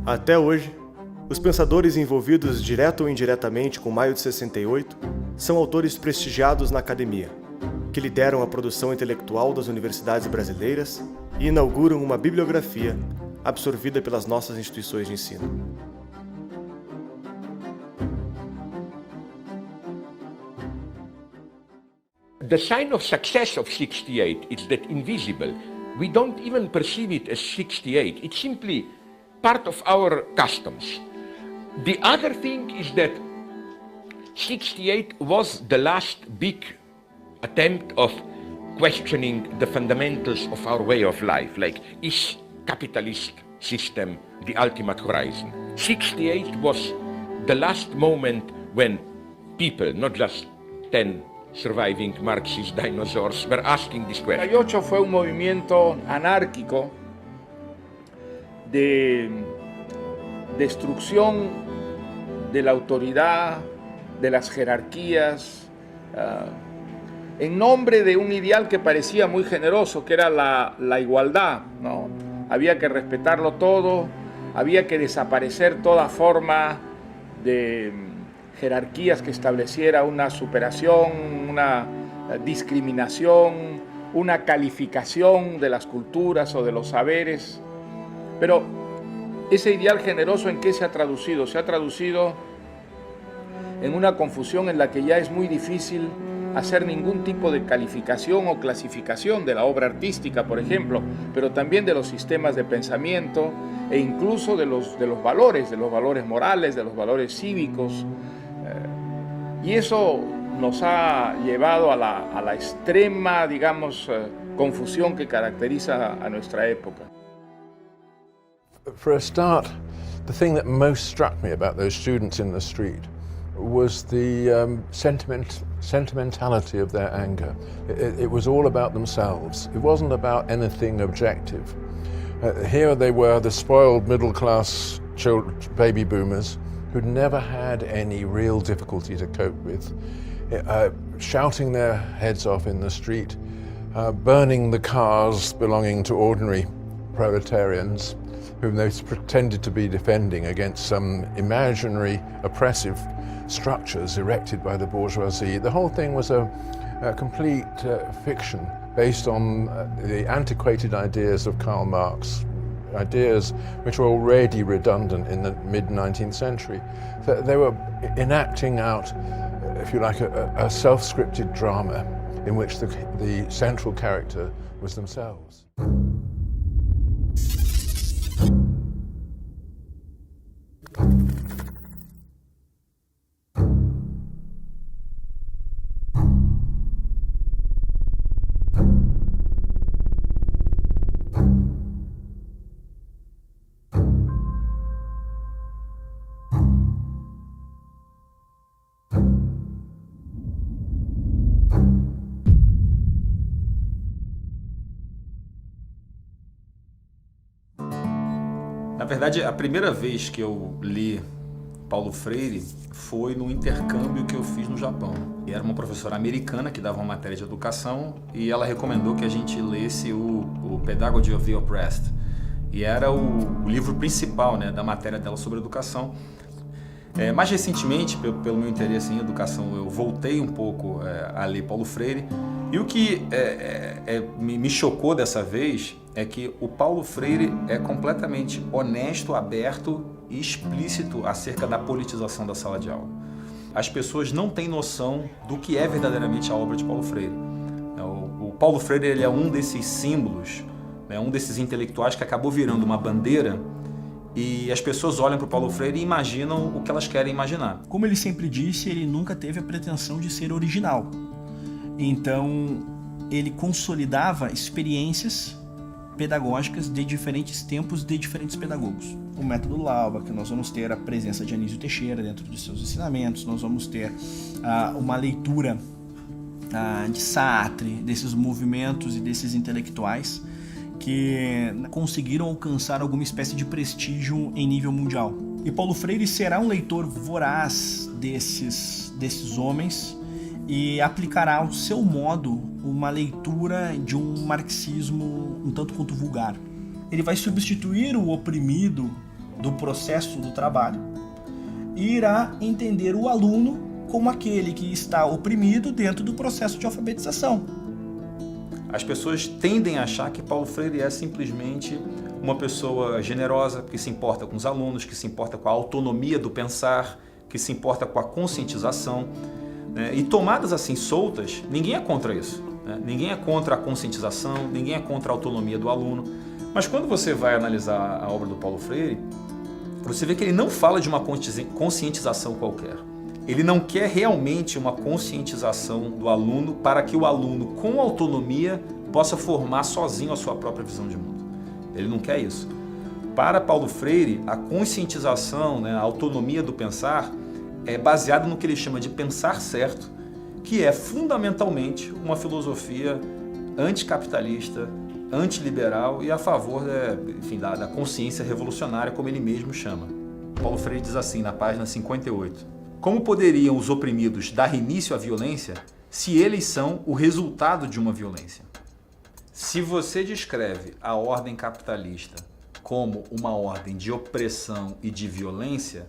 S1: Até hoje, os pensadores envolvidos direto ou indiretamente com Maio de 68 são autores prestigiados na academia, que lideram a produção intelectual das universidades brasileiras e inauguram uma bibliografia absorvida pelas nossas instituições de ensino.
S13: The sign of success of 68 is that invisible. We don't even perceive it as 68. It's simply part of our customs. The other thing is that 68 was the last big attempt of questioning the fundamentals of our way of life, like, is capitalist system the ultimate horizon? 68 was the last moment when people, not just 10 surviving Marxist dinosaurs, were asking this question.
S2: 68 fue un movimiento anárquico de destrucción de la autoridad, de las jerarquías, en nombre de un ideal que parecía muy generoso, que era la igualdad, ¿no? Había que respetarlo todo, había que desaparecer toda forma de jerarquías que estableciera una superación, una discriminación, una calificación de las culturas o de los saberes. Pero ese ideal generoso, ¿en qué se ha traducido? Se ha traducido en una confusión en la que ya es muy difícil hacer ningún tipo de calificación o clasificación de la obra artística, por ejemplo, pero también de los sistemas de pensamiento e incluso de los valores morales, de los valores cívicos. Y eso nos ha llevado a la extrema, digamos, confusión que caracteriza a nuestra época.
S10: For a start, the thing that most struck me about those students in the street was the sentimentality of their anger. It was all about themselves. It wasn't about anything objective. Here they were, the spoiled middle-class baby boomers who'd never had any real difficulty to cope with, shouting their heads off in the street, burning the cars belonging to ordinary proletarians whom they pretended to be defending against some imaginary oppressive structures erected by the bourgeoisie. The whole thing was a complete fiction based on the antiquated ideas of Karl Marx, ideas which were already redundant in the mid-19th century. They were enacting out, if you like, a self-scripted drama in which the central character was themselves.
S14: Na verdade, a primeira vez que eu li Paulo Freire foi no intercâmbio que eu fiz no Japão. E era uma professora americana que dava uma matéria de educação e ela recomendou que a gente lesse o Pedagogy of the Oppressed. E era o livro principal, né, da matéria dela sobre educação. Mais recentemente, pelo meu interesse em educação, eu voltei um pouco a ler Paulo Freire. E o que me chocou dessa vez é que o Paulo Freire é completamente honesto, aberto e explícito acerca da politização da sala de aula. As pessoas não têm noção do que é verdadeiramente a obra de Paulo Freire. O Paulo Freire ele é um desses símbolos, né, um desses intelectuais que acabou virando uma bandeira e as pessoas olham para o Paulo Freire e imaginam o que elas querem imaginar.
S4: Como ele sempre disse, ele nunca teve a pretensão de ser original. Então, ele consolidava experiências pedagógicas de diferentes tempos, de diferentes pedagogos. O método Lauba, que nós vamos ter a presença de Anísio Teixeira dentro de seus ensinamentos, nós vamos ter uma leitura de Sartre, desses movimentos e desses intelectuais que conseguiram alcançar alguma espécie de prestígio em nível mundial. E Paulo Freire será um leitor voraz desses homens e aplicará ao seu modo uma leitura de um marxismo um tanto quanto vulgar. Ele vai substituir o oprimido do processo do trabalho e irá entender o aluno como aquele que está oprimido dentro do processo de alfabetização.
S14: As pessoas tendem a achar que Paulo Freire é simplesmente uma pessoa generosa, que se importa com os alunos, que se importa com a autonomia do pensar, que se importa com a conscientização, né? E tomadas assim soltas, ninguém é contra isso, né? Ninguém é contra a conscientização, ninguém é contra a autonomia do aluno. Mas quando você vai analisar a obra do Paulo Freire, você vê que ele não fala de uma conscientização qualquer. Ele não quer realmente uma conscientização do aluno para que o aluno, com autonomia, possa formar sozinho a sua própria visão de mundo. Ele não quer isso. Para Paulo Freire, a conscientização, né, a autonomia do pensar, é baseada no que ele chama de pensar certo, que é fundamentalmente uma filosofia anticapitalista, antiliberal e a favor da consciência revolucionária, como ele mesmo chama. Paulo Freire diz assim, na página 58, como poderiam os oprimidos dar início à violência se eles são o resultado de uma violência? Se você descreve a ordem capitalista como uma ordem de opressão e de violência,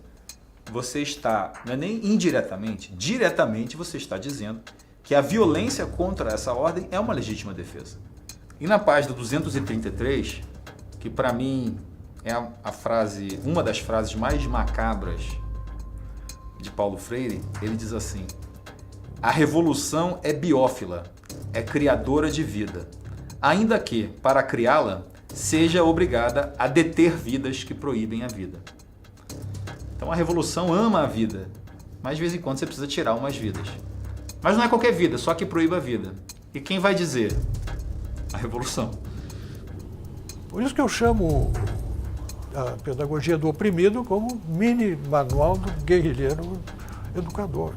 S14: você está, não é nem indiretamente, diretamente você está dizendo que a violência contra essa ordem é uma legítima defesa. E na página 233, que para mim é uma das frases mais macabras de Paulo Freire, ele diz assim: a revolução é biófila, é criadora de vida, ainda que, para criá-la, seja obrigada a deter vidas que proíbem a vida. Então a revolução ama a vida, mas de vez em quando você precisa tirar umas vidas. Mas não é qualquer vida, só que proíba a vida. E quem vai dizer? A revolução.
S10: Por isso que eu chamo a pedagogia do oprimido como mini manual do guerrilheiro educador.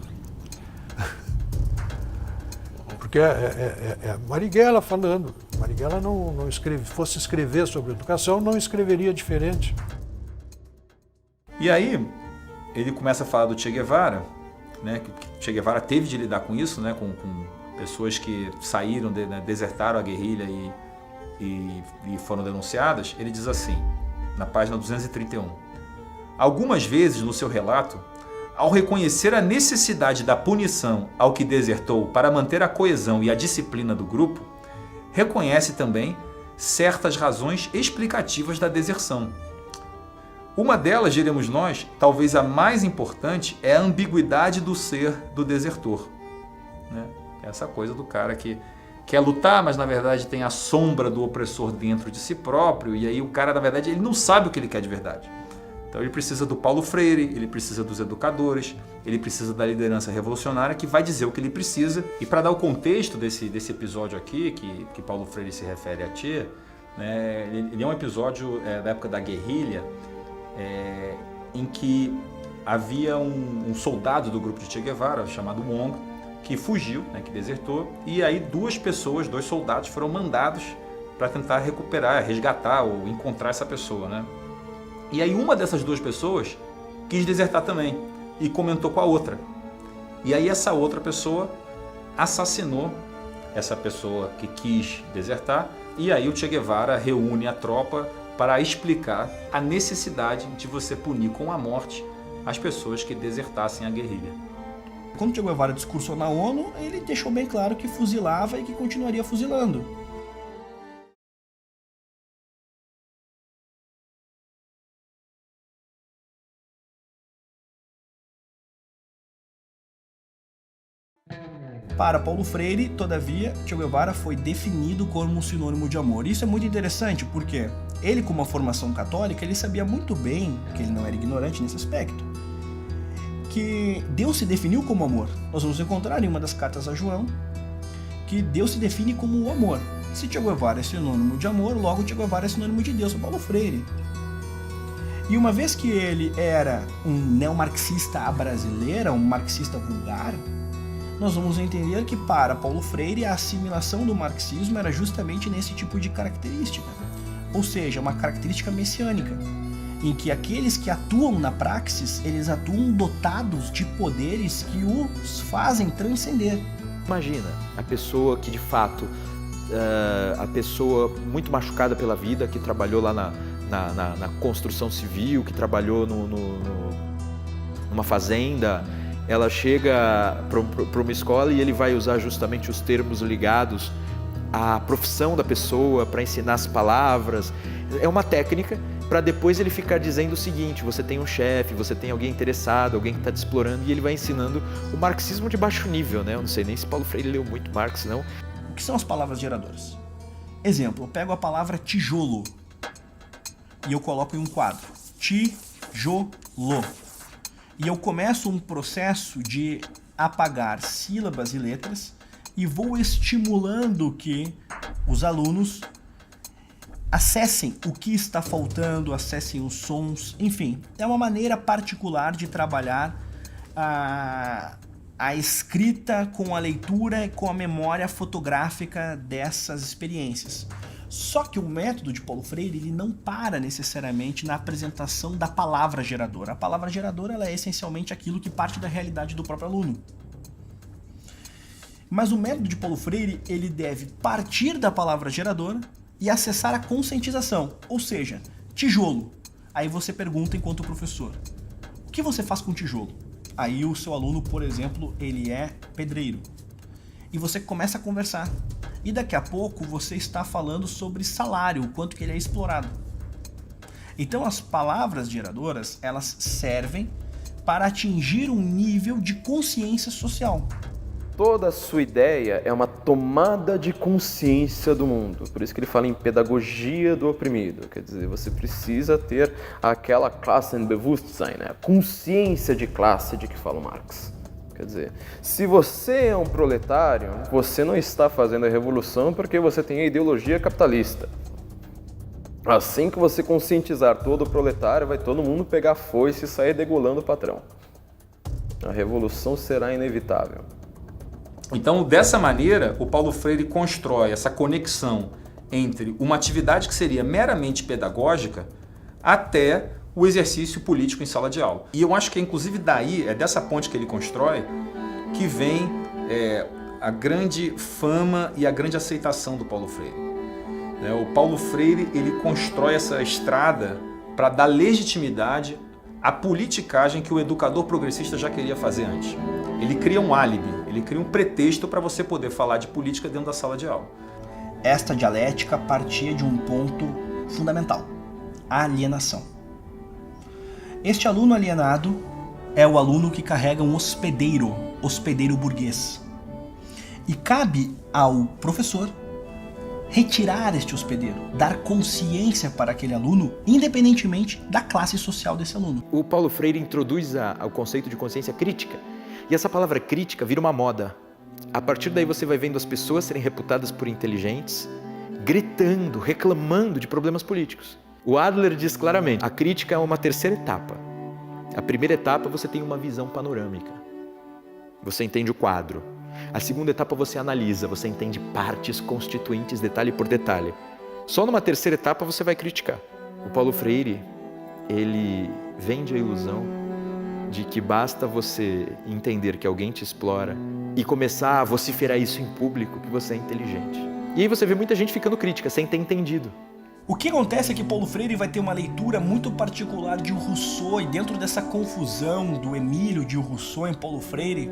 S10: Porque é Marighella falando. Marighella não escreve, fosse escrever sobre educação, não escreveria diferente.
S14: E aí, ele começa a falar do Che Guevara, né, que Che Guevara teve de lidar com isso, né, com pessoas que saíram, desertaram a guerrilha e foram denunciadas. Ele diz assim, na página 231, algumas vezes no seu relato, ao reconhecer a necessidade da punição ao que desertou para manter a coesão e a disciplina do grupo, reconhece também certas razões explicativas da deserção. Uma delas, diremos nós, talvez a mais importante, é a ambiguidade do ser do desertor, né? Essa coisa do cara que quer lutar, mas na verdade tem a sombra do opressor dentro de si próprio, e aí o cara, na verdade, ele não sabe o que ele quer de verdade. Então ele precisa do Paulo Freire, ele precisa dos educadores, ele precisa da liderança revolucionária que vai dizer o que ele precisa. E para dar o contexto desse episódio aqui, que Paulo Freire se refere a Che, né, ele é um episódio da época da guerrilha, em que havia um soldado do grupo de Che Guevara, chamado Mongo, que fugiu, né, que desertou, e aí dois soldados foram mandados para tentar recuperar, resgatar ou encontrar essa pessoa, né? E aí uma dessas duas pessoas quis desertar também e comentou com a outra. E aí essa outra pessoa assassinou essa pessoa que quis desertar, e aí o Che Guevara reúne a tropa para explicar a necessidade de você punir com a morte as pessoas que desertassem a guerrilha.
S4: Quando Che Guevara discursou na ONU, ele deixou bem claro que fuzilava e que continuaria fuzilando. Para Paulo Freire, todavia, Che Guevara foi definido como um sinônimo de amor. Isso é muito interessante porque ele com uma formação católica, ele sabia muito bem, que ele não era ignorante nesse aspecto, que Deus se definiu como amor. Nós vamos encontrar em uma das cartas a João que Deus se define como o amor. Se Che Guevara é sinônimo de amor, logo Che Guevara é sinônimo de Deus, Paulo Freire. E uma vez que ele era um neomarxista à brasileira, um marxista vulgar, nós vamos entender que para Paulo Freire a assimilação do marxismo era justamente nesse tipo de característica. Ou seja, uma característica messiânica, em que aqueles que atuam na praxis, eles atuam dotados de poderes que os fazem transcender.
S3: Imagina a pessoa que de fato, a pessoa muito machucada pela vida, que trabalhou lá na construção civil, que trabalhou numa fazenda, ela chega para uma escola e ele vai usar justamente os termos ligados à profissão da pessoa para ensinar as palavras. É uma técnica para depois ele ficar dizendo o seguinte: você tem um chefe, você tem alguém interessado, alguém que está te explorando, e ele vai ensinando o marxismo de baixo nível, né? Eu não sei nem se Paulo Freire leu muito Marx, não.
S4: O que são as palavras geradoras? Exemplo, eu pego a palavra tijolo e eu coloco em um quadro. Tijolo. E eu começo um processo de apagar sílabas e letras e vou estimulando que os alunos acessem o que está faltando, acessem os sons, enfim. É uma maneira particular de trabalhar a escrita com a leitura e com a memória fotográfica dessas experiências. Só que o método de Paulo Freire ele não para necessariamente na apresentação da palavra geradora. A palavra geradora ela é essencialmente aquilo que parte da realidade do próprio aluno. Mas o método de Paulo Freire ele deve partir da palavra geradora e acessar a conscientização, ou seja, tijolo. Aí você pergunta enquanto professor, o que você faz com tijolo? Aí o seu aluno, por exemplo, ele é pedreiro. E você começa a conversar. E daqui a pouco você está falando sobre salário, o quanto que ele é explorado. Então as palavras geradoras, elas servem para atingir um nível de consciência social.
S3: Toda a sua ideia é uma tomada de consciência do mundo. Por isso que ele fala em pedagogia do oprimido. Quer dizer, você precisa ter aquela Klassenbewusstsein, né? A consciência de classe de que fala o Marx. Quer dizer, se você é um proletário, você não está fazendo a revolução porque você tem a ideologia capitalista. Assim que você conscientizar todo o proletário, vai todo mundo pegar a foice e sair degolando o patrão. A revolução será inevitável.
S14: Então, dessa maneira, o Paulo Freire constrói essa conexão entre uma atividade que seria meramente pedagógica até o exercício político em sala de aula. E eu acho que, inclusive, daí, é dessa ponte que ele constrói, que vem a grande fama e a grande aceitação do Paulo Freire. O Paulo Freire ele constrói essa estrada para dar legitimidade à politicagem que o educador progressista já queria fazer antes. Ele cria um álibi, ele cria um pretexto para você poder falar de política dentro da sala de aula.
S4: Esta dialética partia de um ponto fundamental, a alienação. Este aluno alienado é o aluno que carrega um hospedeiro burguês. E cabe ao professor retirar este hospedeiro, dar consciência para aquele aluno, independentemente da classe social desse aluno.
S3: O Paulo Freire introduz o conceito de consciência crítica. E essa palavra crítica vira uma moda. A partir daí você vai vendo as pessoas serem reputadas por inteligentes, gritando, reclamando de problemas políticos. O Adler diz claramente, a crítica é uma terceira etapa. A primeira etapa você tem uma visão panorâmica. Você entende o quadro. A segunda etapa você analisa, você entende partes constituintes, detalhe por detalhe. Só numa terceira etapa você vai criticar. O Paulo Freire, ele vende a ilusão de que basta você entender que alguém te explora e começar a vociferar isso em público que você é inteligente. E aí você vê muita gente ficando crítica, sem ter entendido.
S4: O que acontece é que Paulo Freire vai ter uma leitura muito particular de Rousseau, e dentro dessa confusão do Emílio de Rousseau em Paulo Freire,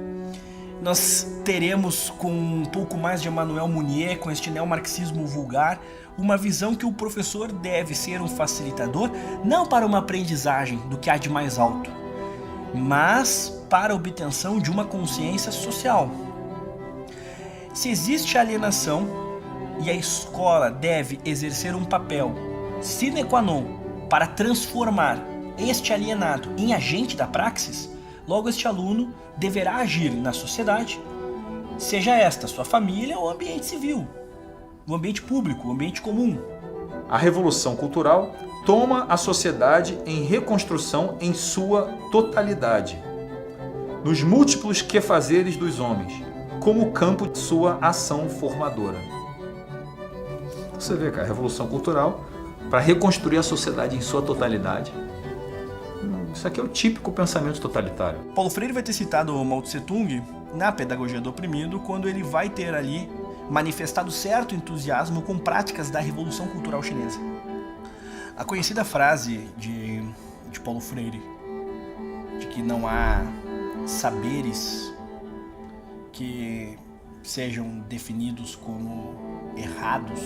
S4: nós teremos, com um pouco mais de Emmanuel Mounier, com este neomarxismo vulgar, uma visão que o professor deve ser um facilitador, não para uma aprendizagem do que há de mais alto, mas para a obtenção de uma consciência social. Se existe alienação, e a escola deve exercer um papel sine qua non para transformar este alienado em agente da praxis, logo este aluno deverá agir na sociedade, seja esta sua família ou ambiente civil, o ambiente público, o ambiente comum.
S14: A revolução cultural toma a sociedade em reconstrução em sua totalidade, nos múltiplos quefazeres dos homens, como campo de sua ação formadora. Você vê que a revolução cultural, para reconstruir a sociedade em sua totalidade, isso aqui é o típico pensamento totalitário.
S4: Paulo Freire vai ter citado o Mao Tse Tung na Pedagogia do Oprimido, quando ele vai ter ali manifestado certo entusiasmo com práticas da Revolução Cultural Chinesa. A conhecida frase de Paulo Freire, de que não há saberes que sejam definidos como errados,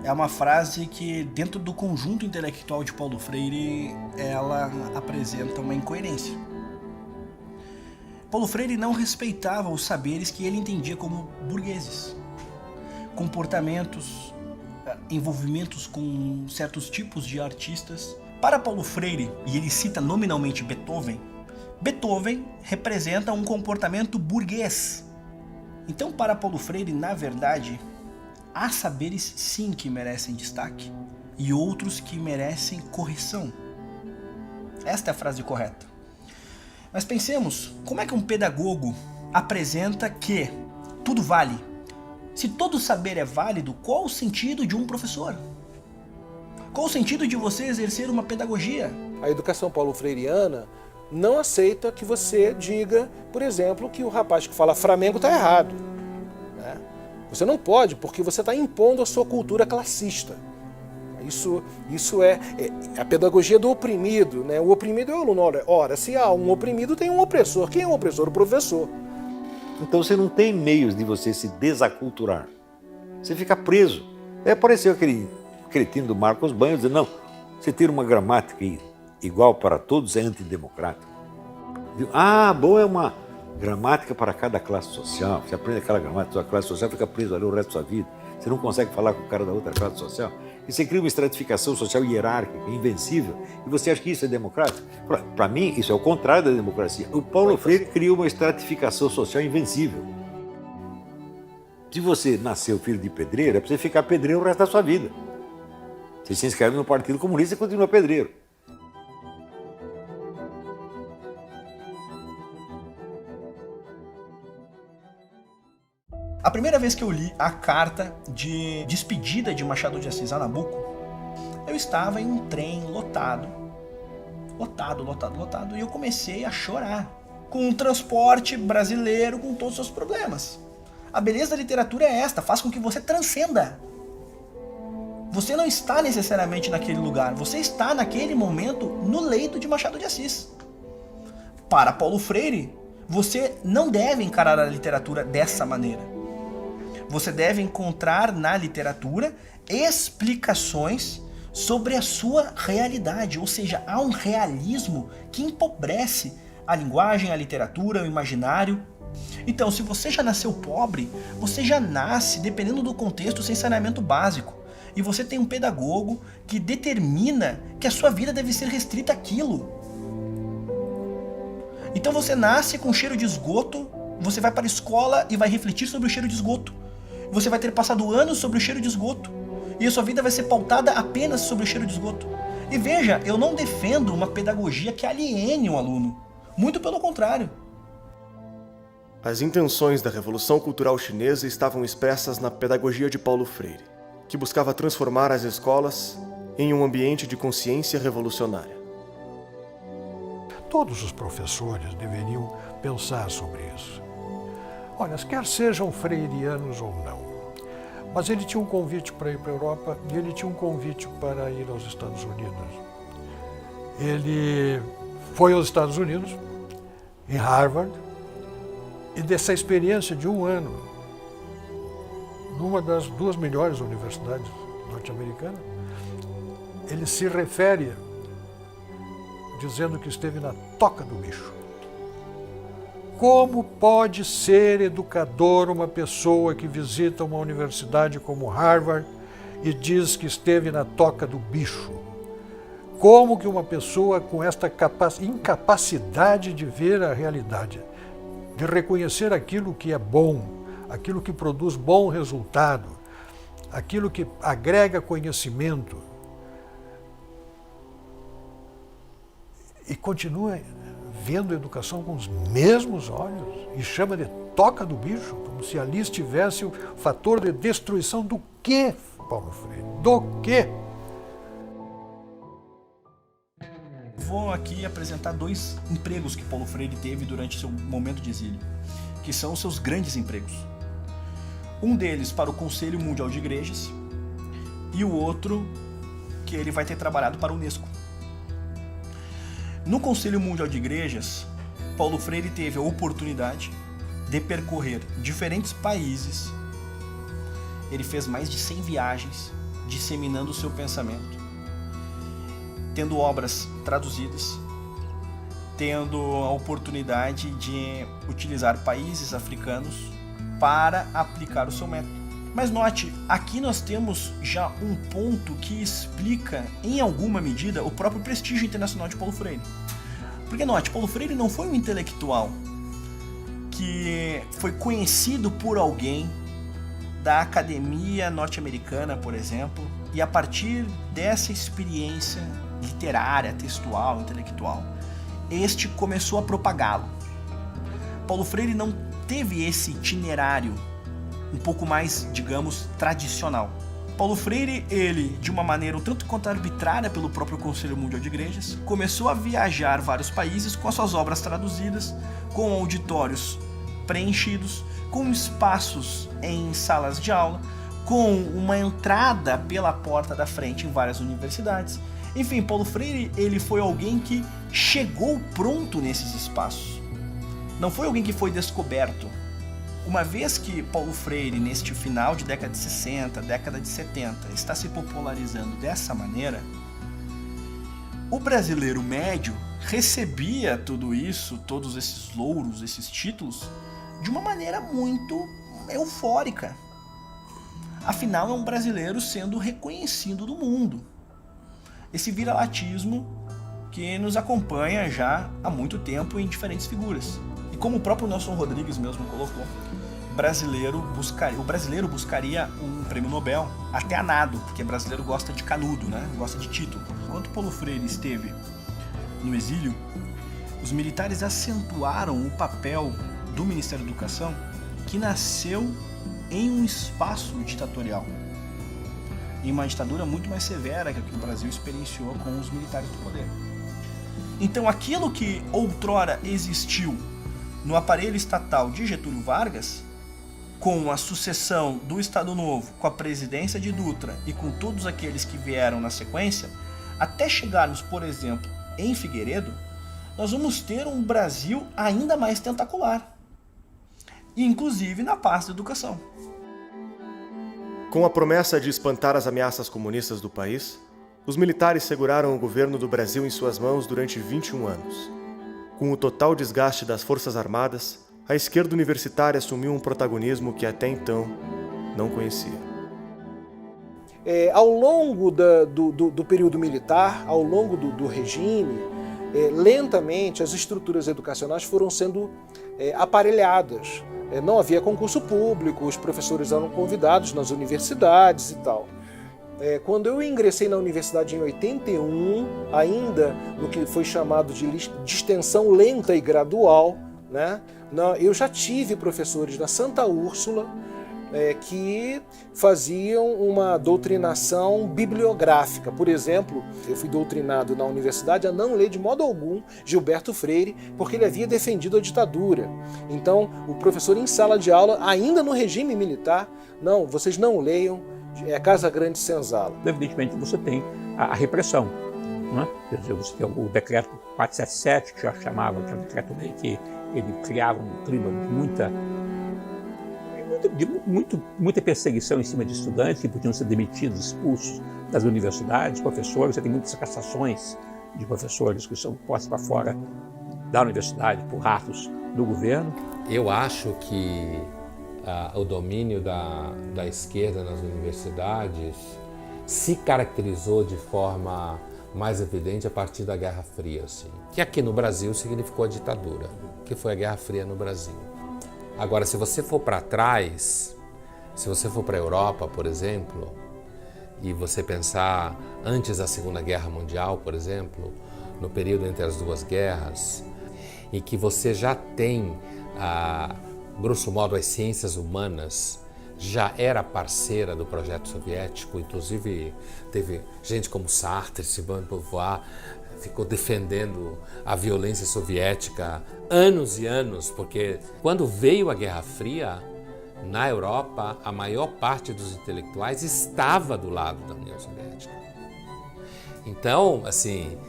S4: é uma frase que, dentro do conjunto intelectual de Paulo Freire, ela apresenta uma incoerência. Paulo Freire não respeitava os saberes que ele entendia como burgueses. Comportamentos, envolvimentos com certos tipos de artistas. Para Paulo Freire, e ele cita nominalmente Beethoven, Beethoven representa um comportamento burguês. Então, para Paulo Freire, na verdade, há saberes sim que merecem destaque e outros que merecem correção. Esta é a frase correta. Mas pensemos, como é que um pedagogo apresenta que tudo vale? Se todo saber é válido, qual o sentido de um professor? Qual o sentido de você exercer uma pedagogia?
S15: A educação paulo-freiriana não aceita que você diga, por exemplo, que o rapaz que fala Flamengo está errado. Né? Você não pode, porque você está impondo a sua cultura classista. Isso é a pedagogia do oprimido. Né? O oprimido é o aluno. Ora, se há um oprimido, tem um opressor. Quem é o opressor? O professor.
S5: Então você não tem meios de você se desaculturar. Você fica preso. Apareceu aquele cretino do Marcos Banhos dizendo, não, você ter uma gramática igual para todos é antidemocrático. Bom, é uma gramática para cada classe social. Você aprende aquela gramática, sua classe social fica preso ali o resto da sua vida. Você não consegue falar com o cara da outra classe social. E você cria uma estratificação social hierárquica, invencível, e você acha que isso é democrático? Para mim, isso é o contrário da democracia. O Paulo Freire criou uma estratificação social invencível. Se você nasceu filho de pedreiro, é para você ficar pedreiro o resto da sua vida. Você se inscreve no Partido Comunista e continua pedreiro.
S4: A primeira vez que eu li a carta de despedida de Machado de Assis a Nabuco, eu estava em um trem lotado, e eu comecei a chorar. Com o transporte brasileiro, com todos os seus problemas. A beleza da literatura é esta, faz com que você transcenda. Você não está necessariamente naquele lugar, você está naquele momento no leito de Machado de Assis. Para Paulo Freire, você não deve encarar a literatura dessa maneira. Você deve encontrar na literatura explicações sobre a sua realidade, ou seja, há um realismo que empobrece a linguagem, a literatura, o imaginário. Então, se você já nasceu pobre, você já nasce, dependendo do contexto, sem saneamento básico. E você tem um pedagogo que determina que a sua vida deve ser restrita àquilo. Então você nasce com cheiro de esgoto, você vai para a escola e vai refletir sobre o cheiro de esgoto. Você vai ter passado anos sobre o cheiro de esgoto. E a sua vida vai ser pautada apenas sobre o cheiro de esgoto. E veja, eu não defendo uma pedagogia que aliene o aluno. Muito pelo contrário.
S1: As intenções da Revolução Cultural Chinesa estavam expressas na pedagogia de Paulo Freire, que buscava transformar as escolas em um ambiente de consciência revolucionária.
S10: Todos os professores deveriam pensar sobre isso. Olha, quer sejam freirianos ou não, mas ele tinha um convite para ir para a Europa e ele tinha um convite para ir aos Estados Unidos. Ele foi aos Estados Unidos, em Harvard, e dessa experiência de um ano, numa das 2 melhores universidades norte-americanas, ele se refere dizendo que esteve na toca do bicho. Como pode ser educador uma pessoa que visita uma universidade como Harvard e diz que esteve na toca do bicho. Como que uma pessoa com esta incapacidade de ver a realidade, de reconhecer aquilo que é bom, aquilo que produz bom resultado, aquilo que agrega conhecimento, e continua vendo a educação com os mesmos olhos e chama de toca do bicho, como se ali estivesse o fator de destruição do quê, Paulo Freire? Do quê?
S4: Vou aqui apresentar 2 empregos que Paulo Freire teve durante seu momento de exílio, que são os seus grandes empregos. Um deles para o Conselho Mundial de Igrejas e o outro que ele vai ter trabalhado para a Unesco. No Conselho Mundial de Igrejas, Paulo Freire teve a oportunidade de percorrer diferentes países. Ele fez mais de 100 viagens, disseminando o seu pensamento, tendo obras traduzidas, tendo a oportunidade de utilizar países africanos para aplicar o seu método. Mas note, aqui nós temos já um ponto que explica, em alguma medida, o próprio prestígio internacional de Paulo Freire. Porque note, Paulo Freire não foi um intelectual que foi conhecido por alguém da academia norte-americana, por exemplo, e a partir dessa experiência literária, textual, intelectual, este começou a propagá-lo. Paulo Freire não teve esse itinerário um pouco mais, digamos, tradicional. Paulo Freire, ele, de uma maneira um tanto quanto arbitrária pelo próprio Conselho Mundial de Igrejas, começou a viajar vários países com as suas obras traduzidas, com auditórios preenchidos, com espaços em salas de aula, com uma entrada pela porta da frente em várias universidades. Enfim, Paulo Freire, ele foi alguém que chegou pronto nesses espaços. Não foi alguém que foi descoberto. Uma vez que Paulo Freire, neste final de década de 60, década de 70, está se popularizando dessa maneira, o brasileiro médio recebia tudo isso, todos esses louros, esses títulos, de uma maneira muito eufórica. Afinal, é um brasileiro sendo reconhecido do mundo. Esse viralatismo que nos acompanha já há muito tempo em diferentes figuras. E como o próprio Nelson Rodrigues mesmo colocou, o brasileiro buscaria um prêmio Nobel até a nado, porque brasileiro gosta de canudo, né? Gosta de título. Enquanto Paulo Freire esteve no exílio, os militares acentuaram o papel do Ministério da Educação, que nasceu em um espaço ditatorial, em uma ditadura muito mais severa que a que o Brasil experienciou com os militares do poder. Então aquilo que outrora existiu no aparelho estatal de Getúlio Vargas, com a sucessão do Estado Novo, com a presidência de Dutra e com todos aqueles que vieram na sequência, até chegarmos, por exemplo, em Figueiredo, nós vamos ter um Brasil ainda mais tentacular, inclusive na parte da educação.
S1: Com a promessa de espantar as ameaças comunistas do país, os militares seguraram o governo do Brasil em suas mãos durante 21 anos. Com o total desgaste das Forças Armadas, a esquerda universitária assumiu um protagonismo que até então não conhecia.
S15: Ao longo do período militar, ao longo do regime, lentamente as estruturas educacionais foram sendo aparelhadas. Não havia concurso público, os professores eram convidados nas universidades e tal. Quando eu ingressei na universidade em 81, ainda no que foi chamado de extensão lenta e gradual, né, eu já tive professores na Santa Úrsula que faziam uma doutrinação bibliográfica. Por exemplo, eu fui doutrinado na universidade a não ler de modo algum Gilberto Freire, porque ele havia defendido a ditadura. Então, o professor em sala de aula, ainda no regime militar, não, vocês não leiam Casa Grande Senzala.
S6: Evidentemente, você tem a repressão. Não é? Quer dizer, você tem o decreto 477, que já chamava, que é um decreto-lei que ele criava um clima de muita perseguição em cima de estudantes que podiam ser demitidos, expulsos das universidades, professores. Você tem muitas cassações de professores que são postos para fora da universidade por ratos do governo.
S16: Eu acho que o domínio da esquerda nas universidades se caracterizou de forma mais evidente a partir da Guerra Fria, assim, que aqui no Brasil significou a ditadura, que foi a Guerra Fria no Brasil. Agora, se você for para trás, se você for para a Europa, por exemplo, e você pensar antes da Segunda Guerra Mundial, por exemplo, no período entre as duas guerras, em que você já tem, grosso modo, as ciências humanas, já era parceira do projeto soviético, inclusive teve gente como Sartre, Simone de Beauvoir, ficou defendendo a violência soviética anos e anos, porque quando veio a Guerra Fria, na Europa, a maior parte dos intelectuais estava do lado da União Soviética. Então, assim,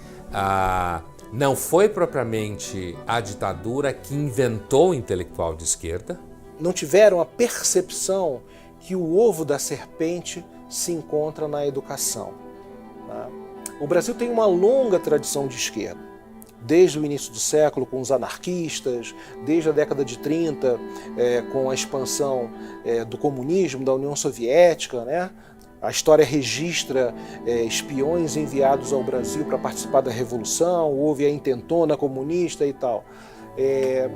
S16: não foi propriamente a ditadura que inventou o intelectual de esquerda.
S15: Não tiveram a percepção que o ovo da serpente se encontra na educação. Tá? O Brasil tem uma longa tradição de esquerda, desde o início do século com os anarquistas, desde a década de 30 com a expansão do comunismo, da União Soviética, né? A história registra espiões enviados ao Brasil para participar da Revolução, houve a intentona comunista e tal.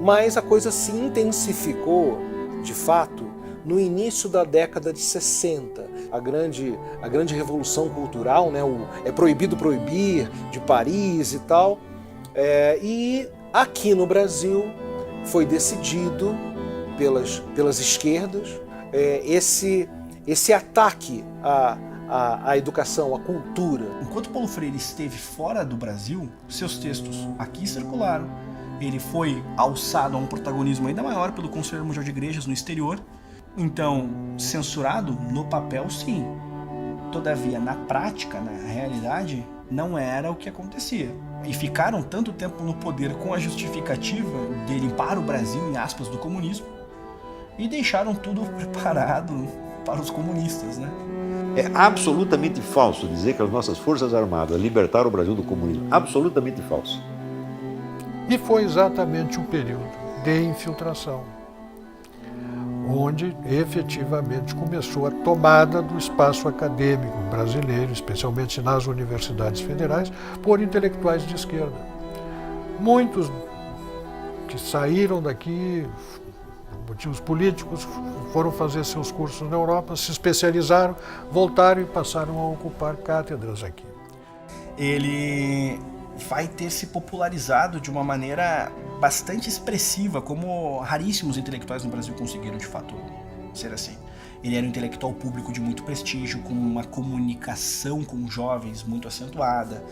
S15: Mas a coisa se intensificou, de fato, no início da década de 60. A grande revolução cultural, né? É proibido proibir, de Paris e tal. E aqui no Brasil foi decidido pelas esquerdas esse ataque à educação, à cultura.
S4: Enquanto Paulo Freire esteve fora do Brasil, seus textos aqui circularam. Ele foi alçado a um protagonismo ainda maior pelo Conselho Mundial de Igrejas no exterior. Então, censurado no papel, sim. Todavia, na prática, na realidade, não era o que acontecia. E ficaram tanto tempo no poder com a justificativa de limpar o Brasil, em aspas, do comunismo, e deixaram tudo preparado para os comunistas, né?
S5: É absolutamente falso dizer que as nossas Forças Armadas libertaram o Brasil do comunismo. Absolutamente falso.
S10: E foi exatamente um período de infiltração, onde efetivamente começou a tomada do espaço acadêmico brasileiro, especialmente nas universidades federais, por intelectuais de esquerda. Muitos que saíram daqui, por motivos políticos, foram fazer seus cursos na Europa, se especializaram, voltaram e passaram a ocupar cátedras aqui.
S4: Ele vai ter se popularizado de uma maneira bastante expressiva, como raríssimos intelectuais no Brasil conseguiram de fato ser assim. Ele era um intelectual público de muito prestígio, com uma comunicação com jovens muito acentuada.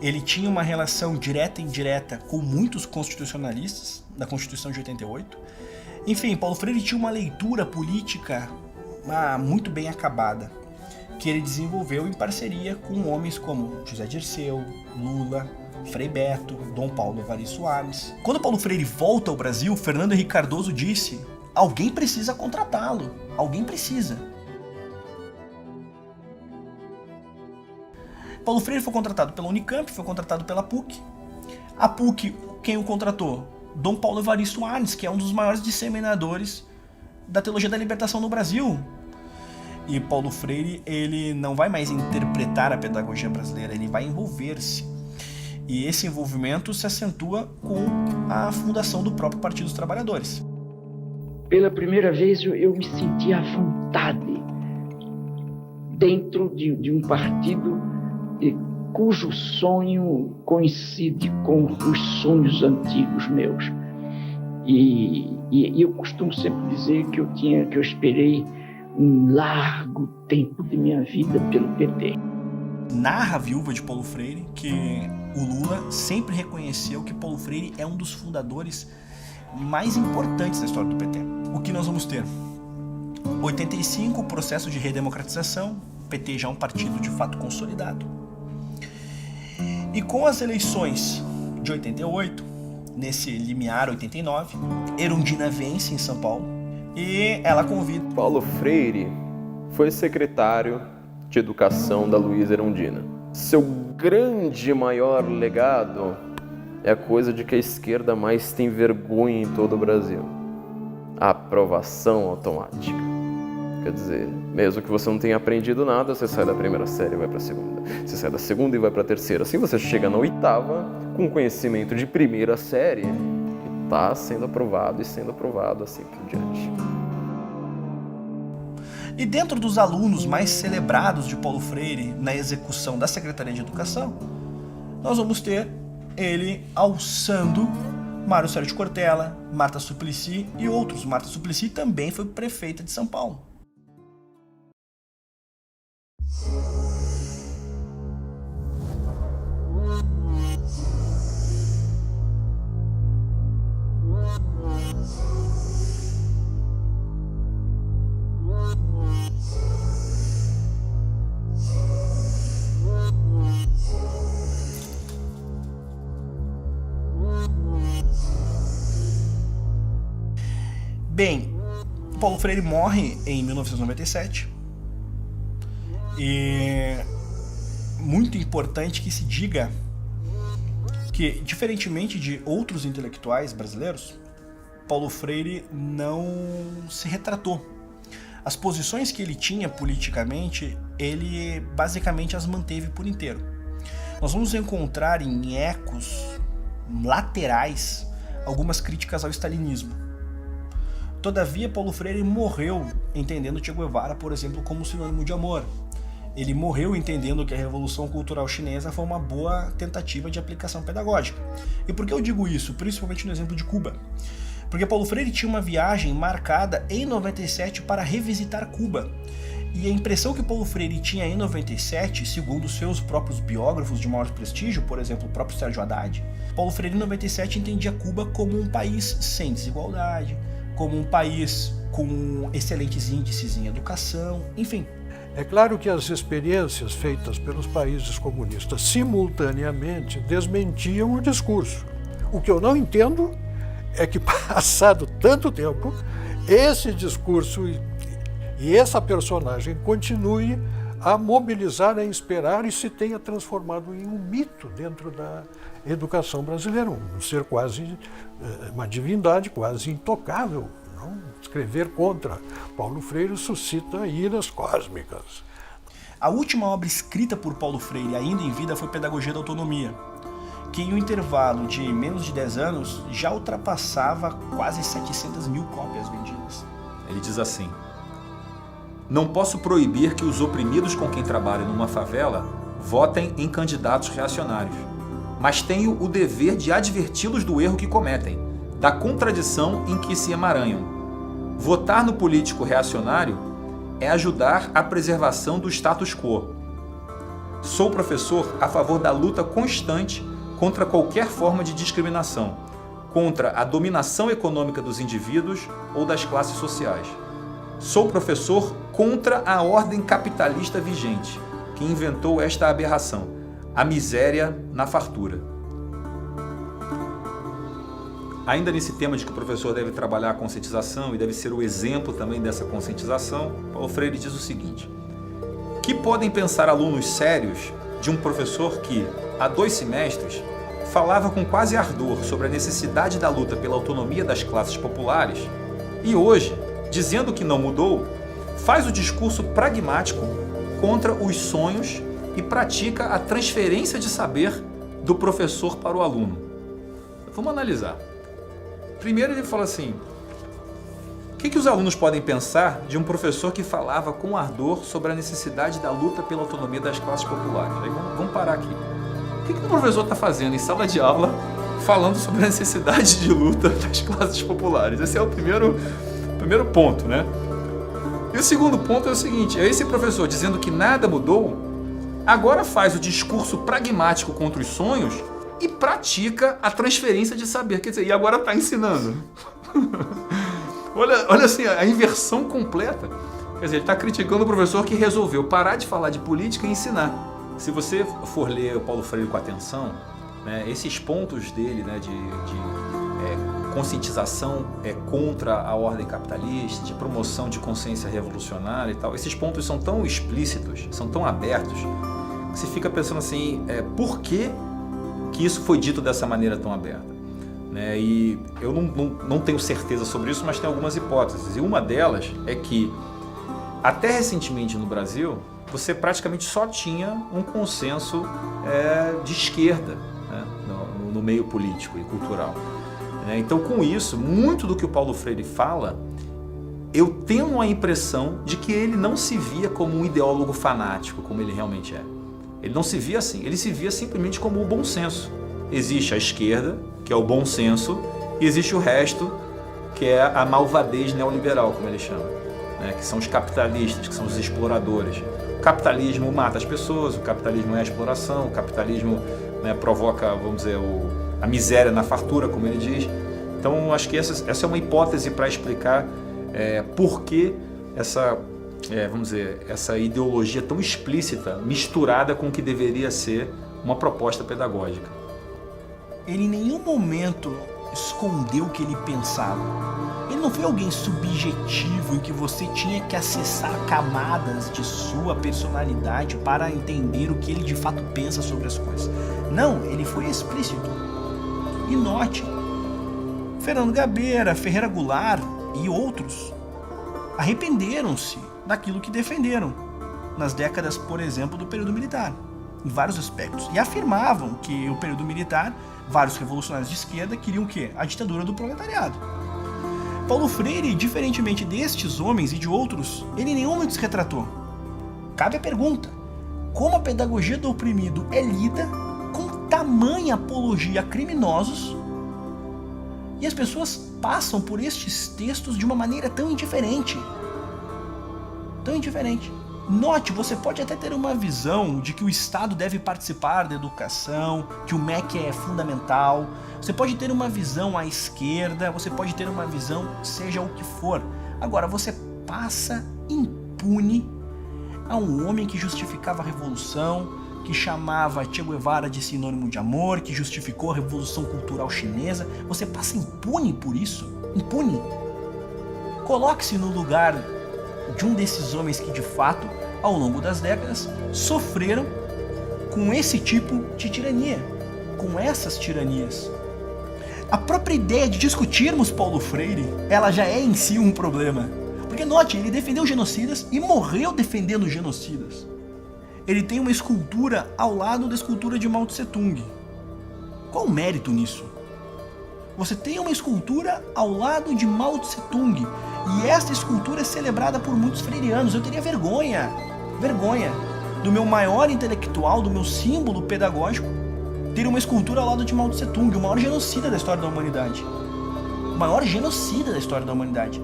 S4: Ele tinha uma relação direta e indireta com muitos constitucionalistas da Constituição de 88. Enfim, Paulo Freire tinha uma leitura política muito bem acabada, que ele desenvolveu em parceria com homens como José Dirceu, Lula, Frei Beto, Dom Paulo Evaristo Soares. Quando Paulo Freire volta ao Brasil, Fernando Henrique Cardoso disse: alguém precisa contratá-lo, alguém precisa. Paulo Freire foi contratado pela Unicamp, foi contratado pela PUC. A PUC, quem o contratou? Dom Paulo Evaristo Soares, que é um dos maiores disseminadores da teologia da libertação no Brasil. E Paulo Freire, ele não vai mais interpretar a pedagogia brasileira, ele vai envolver-se. E esse envolvimento se acentua com a fundação do próprio Partido dos Trabalhadores.
S2: Pela primeira vez eu me senti à vontade dentro de um partido cujo sonho coincide com os sonhos antigos meus. E eu costumo sempre dizer que eu esperei um largo tempo de minha vida pelo PT.
S4: Narra a viúva de Paulo Freire que o Lula sempre reconheceu que Paulo Freire é um dos fundadores mais importantes da história do PT. O que nós vamos ter? 85, processo de redemocratização, o PT já é um partido de fato consolidado. E com as eleições de 88, nesse limiar 89, Erundina vence em São Paulo e ela convida...
S3: Paulo Freire foi secretário de Educação da Luísa Erundina. Seu grande maior legado é a coisa de que a esquerda mais tem vergonha em todo o Brasil: a aprovação automática. Quer dizer, mesmo que você não tenha aprendido nada, você sai da primeira série e vai para a segunda. Você sai da segunda e vai para a terceira. Assim você chega na oitava com conhecimento de primeira série e está sendo aprovado e sendo aprovado assim por diante.
S4: E dentro dos alunos mais celebrados de Paulo Freire na execução da Secretaria de Educação, nós vamos ter ele alçando Mário Sérgio Cortella, Marta Suplicy e outros. Marta Suplicy também foi prefeita de São Paulo. Bem, Paulo Freire morre em 1997 e muito importante que se diga que, diferentemente de outros intelectuais brasileiros, Paulo Freire não se retratou. As posições que ele tinha politicamente, ele basicamente as manteve por inteiro. Nós vamos encontrar em ecos laterais algumas críticas ao stalinismo. Todavia, Paulo Freire morreu entendendo Che Guevara, por exemplo, como sinônimo de amor. Ele morreu entendendo que a Revolução Cultural Chinesa foi uma boa tentativa de aplicação pedagógica. E por que eu digo isso? Principalmente no exemplo de Cuba. Porque Paulo Freire tinha uma viagem marcada em 97 para revisitar Cuba. E a impressão que Paulo Freire tinha em 97, segundo seus próprios biógrafos de maior prestígio, por exemplo, o próprio Sérgio Haddad, Paulo Freire em 97 entendia Cuba como um país sem desigualdade, como um país com excelentes índices em educação, enfim.
S10: É claro que as experiências feitas pelos países comunistas simultaneamente desmentiam o discurso. O que eu não entendo é que, passado tanto tempo, esse discurso e essa personagem continue a mobilizar, a inspirar e se tenha transformado em um mito dentro da educação brasileira, um ser quase, uma divindade quase intocável. Não? Escrever contra Paulo Freire suscita iras cósmicas.
S4: A última obra escrita por Paulo Freire, ainda em vida, foi Pedagogia da Autonomia, que em um intervalo de menos de 10 anos já ultrapassava quase 700 mil cópias vendidas.
S14: Ele diz assim: não posso proibir que os oprimidos com quem trabalho numa favela votem em candidatos reacionários, mas tenho o dever de adverti-los do erro que cometem, da contradição em que se emaranham. Votar no político reacionário é ajudar a preservação do status quo. Sou professor a favor da luta constante contra qualquer forma de discriminação, contra a dominação econômica dos indivíduos ou das classes sociais. Sou professor contra a ordem capitalista vigente, que inventou esta aberração, a miséria na fartura. Ainda nesse tema de que o professor deve trabalhar a conscientização e deve ser o exemplo também dessa conscientização, Paulo Freire diz o seguinte: que podem pensar alunos sérios de um professor que, há 2 semestres, falava com quase ardor sobre a necessidade da luta pela autonomia das classes populares e hoje, dizendo que não mudou, faz o discurso pragmático contra os sonhos e pratica a transferência de saber do professor para o aluno? Vamos analisar. Primeiro ele fala assim: o que os alunos podem pensar de um professor que falava com ardor sobre a necessidade da luta pela autonomia das classes populares? Aí vamos parar aqui. O que o professor está fazendo em sala de aula falando sobre a necessidade de luta das classes populares? Esse é o primeiro ponto, né? E o segundo ponto é o seguinte: é esse professor dizendo que nada mudou, agora faz o discurso pragmático contra os sonhos e pratica a transferência de saber. Quer dizer, e agora está ensinando. olha assim, a inversão completa. Quer dizer, ele está criticando o professor que resolveu parar de falar de política e ensinar. Se você for ler o Paulo Freire com atenção, né, esses pontos dele, né, de conscientização contra a ordem capitalista, de promoção de consciência revolucionária e tal, esses pontos são tão explícitos, são tão abertos, que você fica pensando assim, por que isso foi dito dessa maneira tão aberta? Né? E eu não tenho certeza sobre isso, mas tem algumas hipóteses. E uma delas é que Até recentemente no Brasil, você praticamente só tinha um consenso de esquerda, né, no meio político e cultural. Então, com isso, muito do que o Paulo Freire fala, eu tenho a impressão de que ele não se via como um ideólogo fanático, como ele realmente é. Ele não se via assim, ele se via simplesmente como o bom senso. Existe a esquerda, que é o bom senso, e existe o resto, que é a malvadez neoliberal, como ele chama, né? Que são os capitalistas, que são os exploradores. O capitalismo mata as pessoas, o capitalismo é a exploração, o capitalismo, né, provoca, vamos dizer, a miséria na fartura, como ele diz. Então, acho que essa é uma hipótese para explicar por que vamos dizer, essa ideologia tão explícita, misturada com o que deveria ser uma proposta pedagógica.
S4: Ele em nenhum momento escondeu o que ele pensava. Ele não foi alguém subjetivo em que você tinha que acessar camadas de sua personalidade para entender o que ele de fato pensa sobre as coisas. Não, ele foi explícito. E note, Fernando Gabeira, Ferreira Goulart e outros arrependeram-se daquilo que defenderam nas décadas, por exemplo, do período militar, em vários aspectos, e afirmavam que o período militar, vários revolucionários de esquerda queriam o quê? A ditadura do proletariado. Paulo Freire, diferentemente destes homens e de outros, ele em nenhum momento se retratou. Cabe a pergunta: como a pedagogia do oprimido é lida com tamanha apologia a criminosos e as pessoas passam por estes textos de uma maneira tão indiferente? Tão indiferente. Note, você pode até ter uma visão de que o Estado deve participar da educação, que o MEC é fundamental, você pode ter uma visão à esquerda, você pode ter uma visão seja o que for. Agora, você passa impune a um homem que justificava a revolução, que chamava Che Guevara de sinônimo de amor, que justificou a revolução cultural chinesa. Você passa impune por isso? Impune? Coloque-se no lugar de um desses homens que de fato, ao longo das décadas, sofreram com esse tipo de tirania, com essas tiranias. A própria ideia de discutirmos Paulo Freire, ela já é em si um problema. Porque note, ele defendeu genocidas e morreu defendendo genocidas. Ele tem uma escultura ao lado da escultura de Mao Tse Tung. Qual o mérito nisso? Você tem uma escultura ao lado de Mao Tse Tung, e esta escultura é celebrada por muitos freirianos. Eu teria vergonha do meu maior intelectual, do meu símbolo pedagógico, ter uma escultura ao lado de Mao Tse Tung, o maior genocida da história da humanidade. O maior genocida da história da humanidade.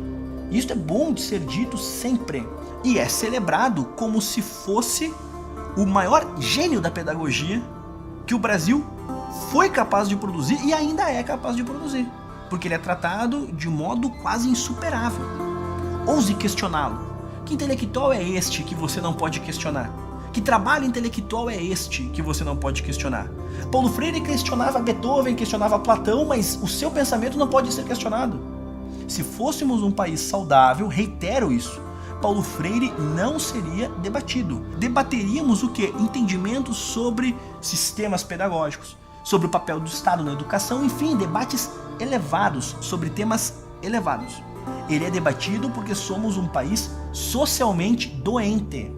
S4: Isso é bom de ser dito sempre. E é celebrado como se fosse o maior gênio da pedagogia que o Brasil foi capaz de produzir e ainda é capaz de produzir. Porque ele é tratado de modo quase insuperável. Ouse questioná-lo. Que intelectual é este que você não pode questionar? Que trabalho intelectual é este que você não pode questionar? Paulo Freire questionava Beethoven, questionava Platão, mas o seu pensamento não pode ser questionado. Se fôssemos um país saudável, reitero isso, Paulo Freire não seria debatido. Debateríamos o quê? Entendimentos sobre sistemas pedagógicos, sobre o papel do Estado na educação, enfim, debates elevados sobre temas elevados. Ele é debatido porque somos um país socialmente doente.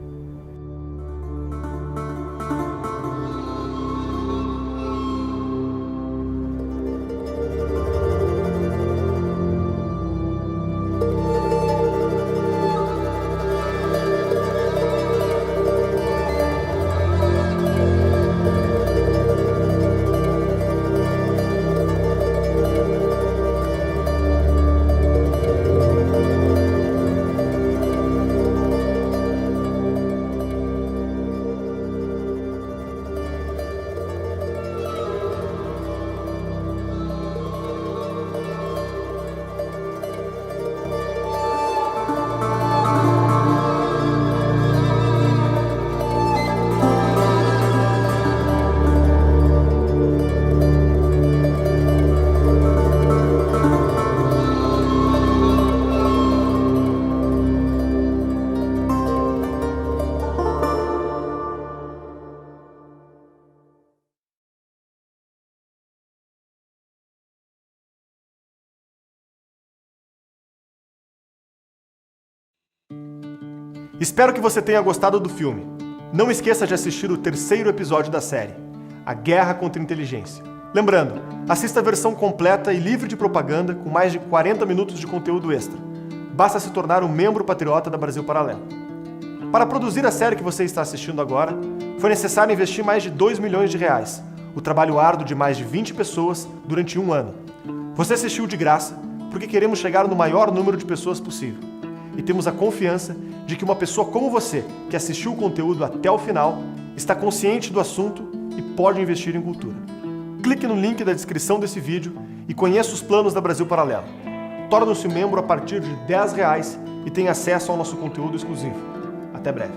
S1: Espero que você tenha gostado do filme. Não esqueça de assistir o 3º episódio da série, A Guerra contra a Inteligência. Lembrando, assista a versão completa e livre de propaganda com mais de 40 minutos de conteúdo extra. Basta se tornar um membro patriota da Brasil Paralelo. Para produzir a série que você está assistindo agora, foi necessário investir mais de R$2 milhões, o trabalho árduo de mais de 20 pessoas durante 1 ano. Você assistiu de graça porque queremos chegar no maior número de pessoas possível. E temos a confiança de que uma pessoa como você, que assistiu o conteúdo até o final, está consciente do assunto e pode investir em cultura. Clique no link da descrição desse vídeo e conheça os planos da Brasil Paralelo. Torne-se membro a partir de R$10 e tenha acesso ao nosso conteúdo exclusivo. Até breve.